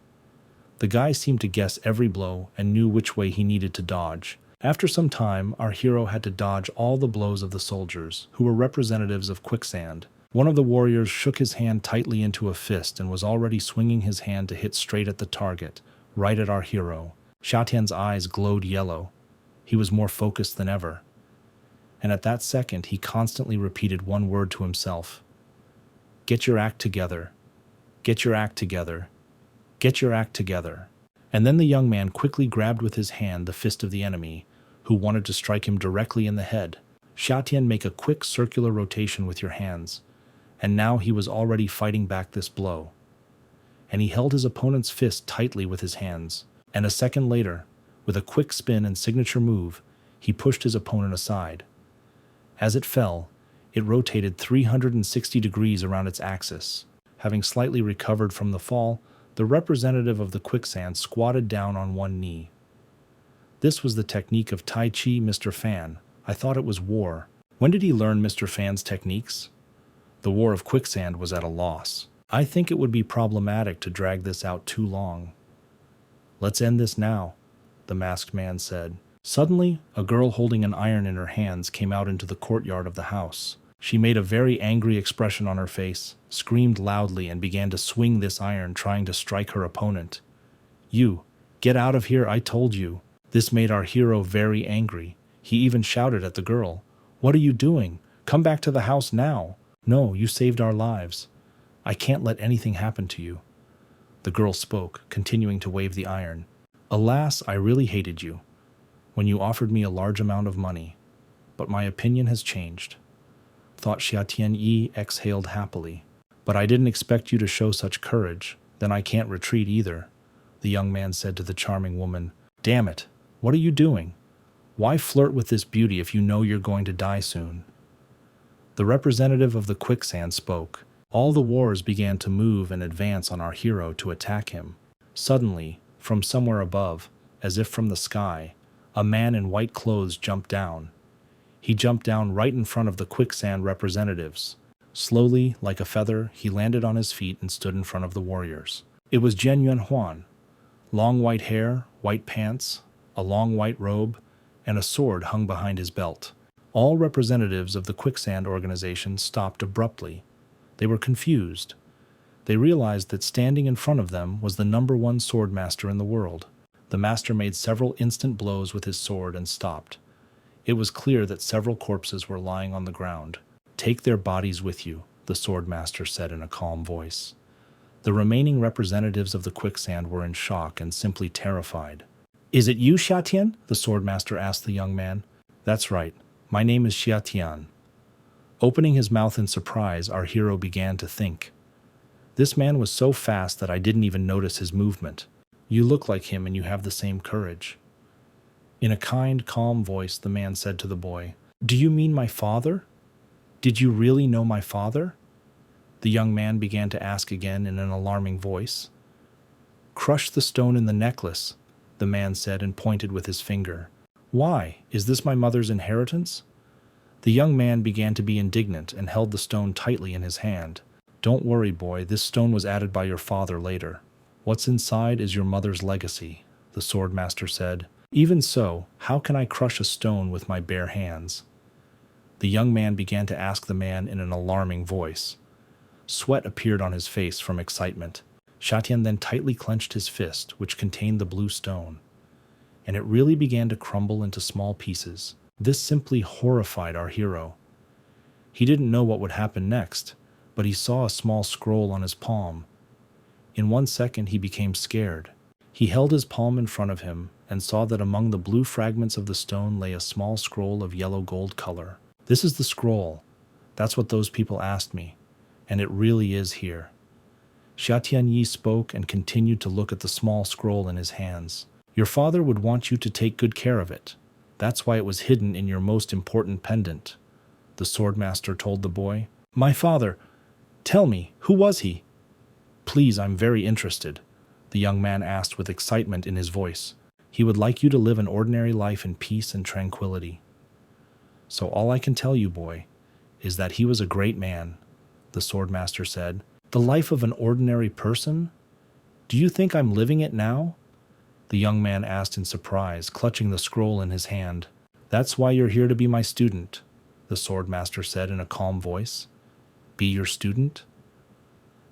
The guy seemed to guess every blow and knew which way he needed to dodge. After some time, our hero had to dodge all the blows of the soldiers, who were representatives of quicksand. One of the warriors shook his hand tightly into a fist and was already swinging his hand to hit straight at the target, right at our hero. Shatian's eyes glowed yellow. He was more focused than ever. And at that second, he constantly repeated one word to himself. Get your act together. Get your act together. Get your act together. And then the young man quickly grabbed with his hand the fist of the enemy, who wanted to strike him directly in the head. Shatian, make a quick circular rotation with your hands. And now he was already fighting back this blow. And he held his opponent's fist tightly with his hands. And a second later, with a quick spin and signature move, he pushed his opponent aside. As it fell, it rotated 360 degrees around its axis. Having slightly recovered from the fall, the representative of the quicksand squatted down on one knee. This was the technique of Tai Chi, Mr. Fan. I thought it was war. When did he learn Mr. Fan's techniques? The war of quicksand was at a loss. I think it would be problematic to drag this out too long. Let's end this now, the masked man said. Suddenly, a girl holding an iron in her hands came out into the courtyard of the house. She made a very angry expression on her face, screamed loudly, and began to swing this iron, trying to strike her opponent. You, get out of here, I told you. This made our hero very angry. He even shouted at the girl. What are you doing? Come back to the house now. No, you saved our lives. I can't let anything happen to you. The girl spoke, continuing to wave the iron. Alas, I really hated you when you offered me a large amount of money, but my opinion has changed. Thought Xiatian Yi exhaled happily. But I didn't expect you to show such courage. Then I can't retreat either, the young man said to the charming woman. Damn it, what are you doing? Why flirt with this beauty if you know you're going to die soon? The representative of the quicksand spoke. All the warriors began to move and advance on our hero to attack him. Suddenly, from somewhere above, as if from the sky, a man in white clothes jumped down. He jumped down right in front of the quicksand representatives. Slowly, like a feather, he landed on his feet and stood in front of the warriors. It was Jian Yuan Huan. Long white hair, white pants, a long white robe, and a sword hung behind his belt. All representatives of the quicksand organization stopped abruptly. They were confused. They realized that standing in front of them was the #1 sword master in the world. The master made several instant blows with his sword and stopped. It was clear that several corpses were lying on the ground. Take their bodies with you, the sword master said in a calm voice. The remaining representatives of the quicksand were in shock and simply terrified. Is it you, Xiatian? The swordmaster asked the young man. That's right. My name is Xiatian. Opening his mouth in surprise, our hero began to think. This man was so fast that I didn't even notice his movement. You look like him and you have the same courage. In a kind, calm voice, the man said to the boy, Do you mean my father? Did you really know my father? The young man began to ask again in an alarming voice. Crush the stone in the necklace, the man said and pointed with his finger. Why? Is this my mother's inheritance? The young man began to be indignant and held the stone tightly in his hand. Don't worry, boy, this stone was added by your father later. What's inside is your mother's legacy, the swordmaster said. Even so, how can I crush a stone with my bare hands? The young man began to ask the man in an alarming voice. Sweat appeared on his face from excitement. Xiatian then tightly clenched his fist, which contained the blue stone, and it really began to crumble into small pieces. This simply horrified our hero. He didn't know what would happen next, but he saw a small scroll on his palm. In 1 second, he became scared. He held his palm in front of him and saw that among the blue fragments of the stone lay a small scroll of yellow-gold color. This is the scroll. That's what those people asked me, and it really is here. Xiatian Yi spoke and continued to look at the small scroll in his hands. Your father would want you to take good care of it. That's why it was hidden in your most important pendant, the swordmaster told the boy. My father, tell me, who was he? Please, I'm very interested, the young man asked with excitement in his voice. He would like you to live an ordinary life in peace and tranquility. So all I can tell you, boy, is that he was a great man, the swordmaster said. The life of an ordinary person? Do you think I'm living it now? The young man asked in surprise, clutching the scroll in his hand. That's why you're here to be my student, the swordmaster said in a calm voice. Be your student?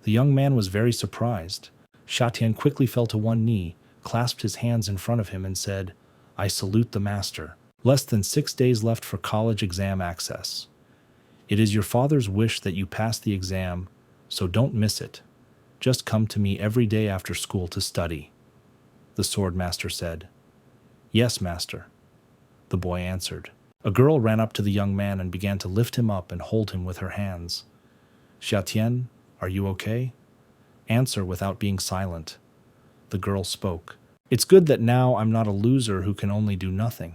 The young man was very surprised. Xiatian quickly fell to one knee, clasped his hands in front of him and said, I salute the master. Less than 6 days left for college exam access. It is your father's wish that you pass the exam, so don't miss it. Just come to me every day after school to study, the swordmaster said. Yes, master, the boy answered. A girl ran up to the young man and began to lift him up and hold him with her hands. Xiatian, are you okay? Answer without being silent. The girl spoke. It's good that now I'm not a loser who can only do nothing,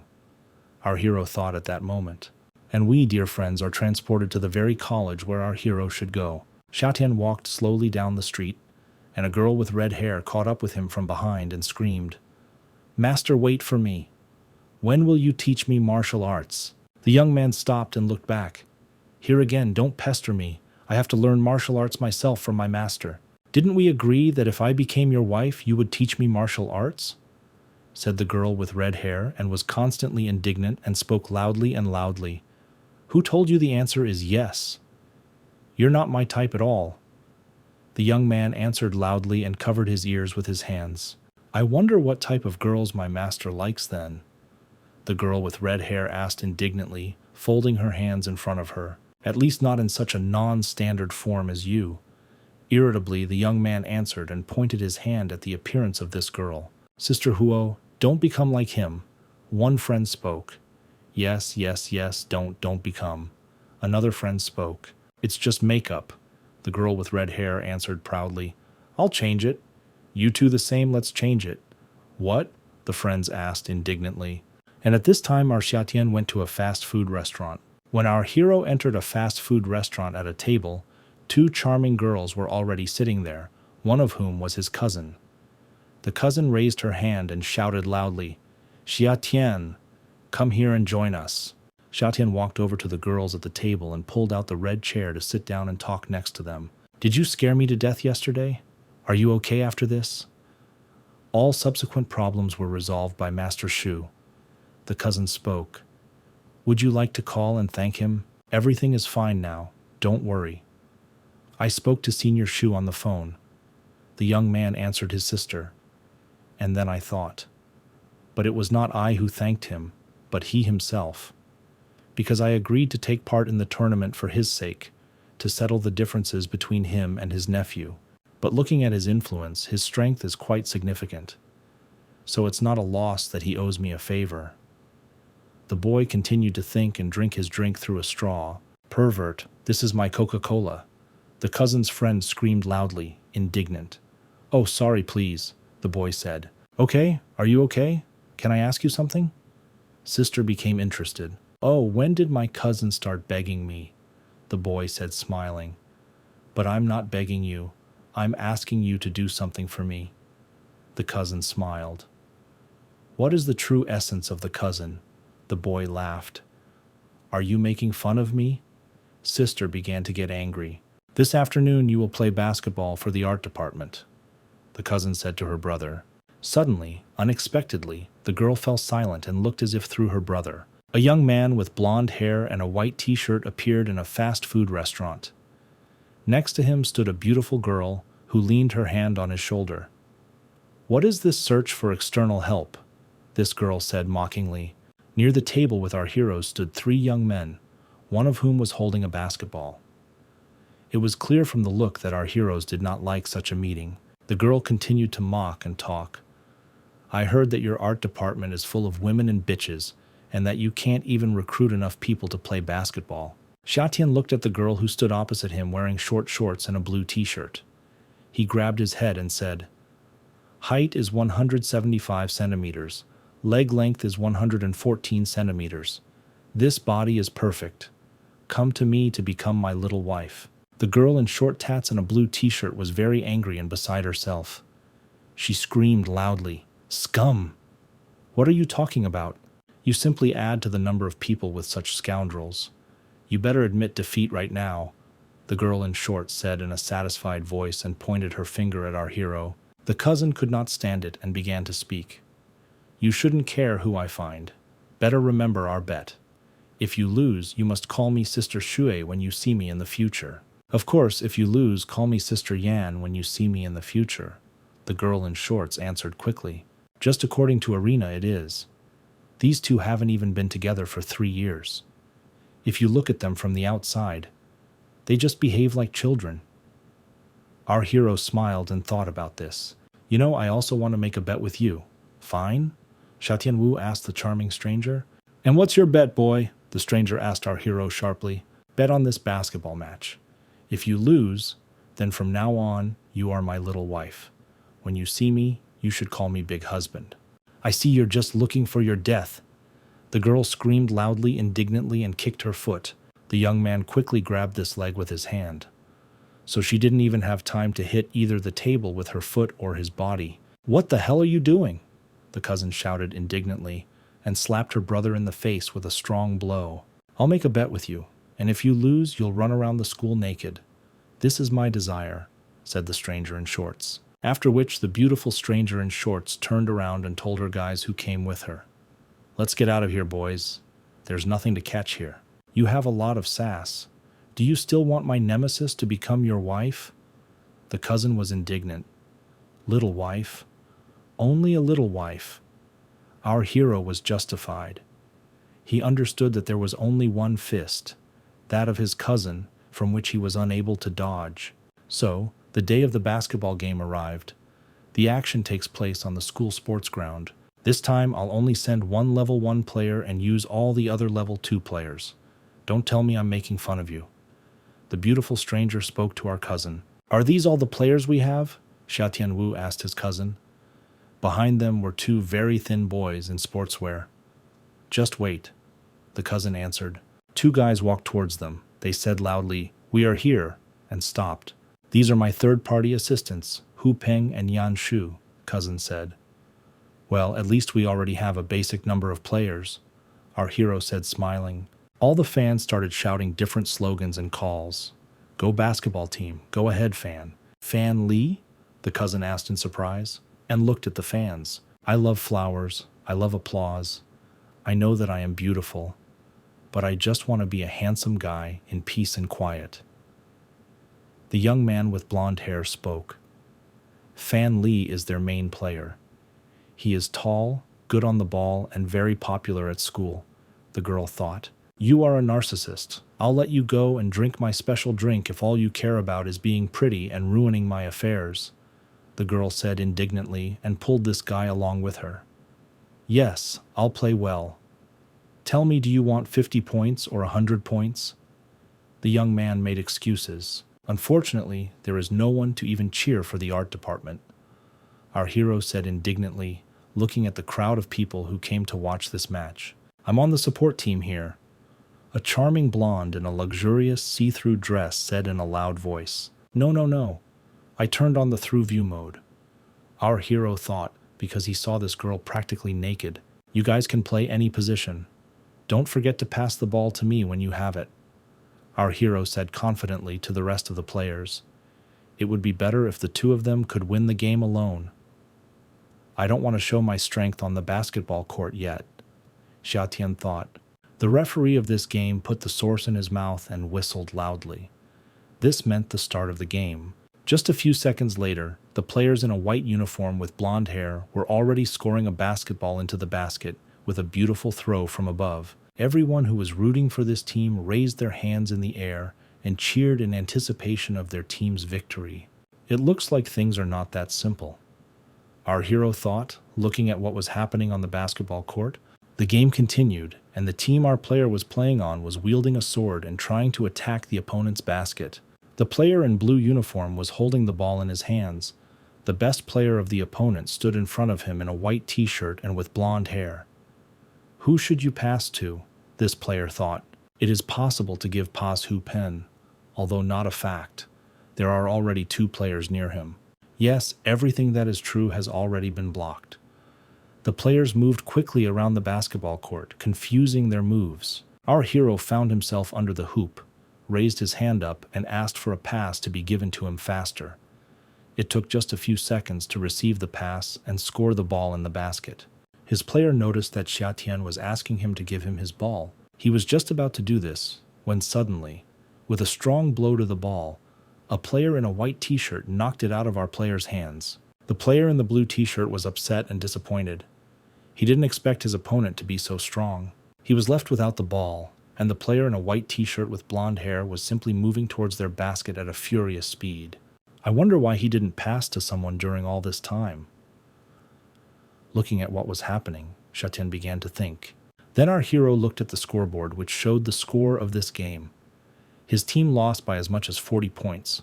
our hero thought at that moment. And we, dear friends, are transported to the very college where our hero should go. Xiatian walked slowly down the street, and a girl with red hair caught up with him from behind and screamed, Master, wait for me. When will you teach me martial arts? The young man stopped and looked back. Here again, don't pester me. I have to learn martial arts myself from my master. Didn't we agree that if I became your wife, you would teach me martial arts? Said the girl with red hair, and was constantly indignant and spoke loudly and loudly. Who told you the answer is yes? You're not my type at all. The young man answered loudly and covered his ears with his hands. I wonder what type of girls my master likes then, the girl with red hair asked indignantly, folding her hands in front of her. At least not in such a non-standard form as you. Irritably, the young man answered and pointed his hand at the appearance of this girl. Sister Huo, don't become like him. One friend spoke. Yes, don't become. Another friend spoke. It's just makeup, the girl with red hair answered proudly. I'll change it. You two the same, let's change it. What? The friends asked indignantly. And at this time our Xiatian went to a fast food restaurant. When our hero entered a fast food restaurant at a table, 2 charming girls were already sitting there, one of whom was his cousin. The cousin raised her hand and shouted loudly, Xiatian, come here and join us. Xiatian walked over to the girls at the table and pulled out the red chair to sit down and talk next to them. Did you scare me to death yesterday? Are you okay after this? All subsequent problems were resolved by Master Shu. The cousin spoke. Would you like to call and thank him? Everything is fine now. Don't worry. I spoke to Senior Shu on the phone. The young man answered his sister. And then I thought. But it was not I who thanked him, but he himself. Because I agreed to take part in the tournament for his sake, to settle the differences between him and his nephew. But looking at his influence, his strength is quite significant. so it's not a loss that he owes me a favor. The boy continued to think and drink his drink through a straw. Pervert, this is my Coca-Cola. The cousin's friend screamed loudly, indignant. Oh, sorry, please, the boy said. Okay, are you okay? Can I ask you something? Sister became interested. Oh, when did my cousin start begging me? The boy said, smiling. But I'm not begging you. I'm asking you to do something for me. The cousin smiled. What is the true essence of the cousin? The boy laughed. Are you making fun of me? Sister began to get angry. This afternoon you will play basketball for the art department, the cousin said to her brother. Suddenly, unexpectedly, the girl fell silent and looked as if through her brother. A young man with blonde hair and a white t-shirt appeared in a fast food restaurant. Next to him stood a beautiful girl who leaned her hand on his shoulder. What is this search for external help? This girl said mockingly. Near the table with our heroes stood 3 young men, one of whom was holding a basketball. It was clear from the look that our heroes did not like such a meeting. The girl continued to mock and talk. I heard that your art department is full of women and bitches, and that you can't even recruit enough people to play basketball. Xiatian looked at the girl who stood opposite him wearing short shorts and a blue t-shirt. He grabbed his head and said, Height is 175 centimeters. Leg length is 114 centimeters. This body is perfect. Come to me to become my little wife. The girl in short tats and a blue t-shirt was very angry and beside herself. She screamed loudly, Scum! What are you talking about? You simply add to the number of people with such scoundrels. You better admit defeat right now, the girl in shorts said in a satisfied voice and pointed her finger at our hero. The cousin could not stand it and began to speak. You shouldn't care who I find. Better remember our bet. If you lose, you must call me Sister Shui when you see me in the future. Of course, if you lose, call me Sister Yan when you see me in the future, the girl in shorts answered quickly. Just according to Arena, it is. These two haven't even been together for 3 years. If you look at them from the outside, they just behave like children. Our hero smiled and thought about this. You know, I also want to make a bet with you. Fine? Xiatian Wu asked the charming stranger. And what's your bet, boy? The stranger asked our hero sharply. Bet on this basketball match. If you lose, then from now on, you are my little wife. When you see me, you should call me Big Husband. I see you're just looking for your death. The girl screamed loudly, indignantly, and kicked her foot. The young man quickly grabbed this leg with his hand. So she didn't even have time to hit either the table with her foot or his body. What the hell are you doing? The cousin shouted indignantly and slapped her brother in the face with a strong blow. I'll make a bet with you, and if you lose, you'll run around the school naked. This is my desire, said the stranger in shorts. After which the beautiful stranger in shorts turned around and told her guys who came with her. Let's get out of here, boys. There's nothing to catch here. You have a lot of sass. Do you still want my nemesis to become your wife? The cousin was indignant. Little wife? Only a little wife. Our hero was justified. He understood that there was only one fist, that of his cousin, from which he was unable to dodge. So, the day of the basketball game arrived. The action takes place on the school sports ground. This time, I'll only send one level 1 player and use all the other level 2 players. Don't tell me I'm making fun of you. The beautiful stranger spoke to our cousin. Are these all the players we have? Xiatian Wu asked his cousin. Behind them were 2 very thin boys in sportswear. Just wait, the cousin answered. 2 guys walked towards them. They said loudly, We are here, and stopped. These are my third-party assistants, Hu Peng and Yan Shu, cousin said. Well, at least we already have a basic number of players, our hero said smiling. All the fans started shouting different slogans and calls. Go basketball team, go ahead fan. Fan Li? The cousin asked in surprise, and looked at the fans. I love flowers, I love applause. I know that I am beautiful, but I just want to be a handsome guy in peace and quiet. The young man with blonde hair spoke. Fan Li is their main player. He is tall, good on the ball, and very popular at school, the girl thought. You are a narcissist. I'll let you go and drink my special drink if all you care about is being pretty and ruining my affairs. the girl said indignantly and pulled this guy along with her. Yes, I'll play well. Tell me, do you want 50 points or 100 points? The young man made excuses. Unfortunately, there is no one to even cheer for the art department. Our hero said indignantly, looking at the crowd of people who came to watch this match. I'm on the support team here. A charming blonde in a luxurious see-through dress said in a loud voice. No, no, no. I turned on the through view mode. Our hero thought, because he saw this girl practically naked, you guys can play any position. Don't forget to pass the ball to me when you have it. Our hero said confidently to the rest of the players. It would be better if the two of them could win the game alone. I don't want to show my strength on the basketball court yet, Xiatian thought. The referee of this game put the source in his mouth and whistled loudly. This meant the start of the game. Just a few seconds later, the players in a white uniform with blonde hair were already scoring a basketball into the basket with a beautiful throw from above. Everyone who was rooting for this team raised their hands in the air and cheered in anticipation of their team's victory. It looks like things are not that simple. Our hero thought, looking at what was happening on the basketball court. The game continued, and the team our player was playing on was wielding a sword and trying to attack the opponent's basket. The player in blue uniform was holding the ball in his hands. The best player of the opponent stood in front of him in a white t-shirt and with blonde hair. Who should you pass to? This player thought. It is possible to give pass who pen, although not a fact. There are already two players near him. Yes, everything that is true has already been blocked. The players moved quickly around the basketball court, confusing their moves. Our hero found himself under the hoop, raised his hand up, and asked for a pass to be given to him faster. It took just a few seconds to receive the pass and score the ball in the basket. His player noticed that Xiatian was asking him to give him his ball. He was just about to do this, when suddenly, with a strong blow to the ball, a player in a white t-shirt knocked it out of our player's hands. The player in the blue t-shirt was upset and disappointed. He didn't expect his opponent to be so strong. He was left without the ball, and the player in a white t-shirt with blonde hair was simply moving towards their basket at a furious speed. I wonder why he didn't pass to someone during all this time. Looking at what was happening, Xiatian began to think. Then our hero looked at the scoreboard, which showed the score of this game. His team lost by as much as 40 points.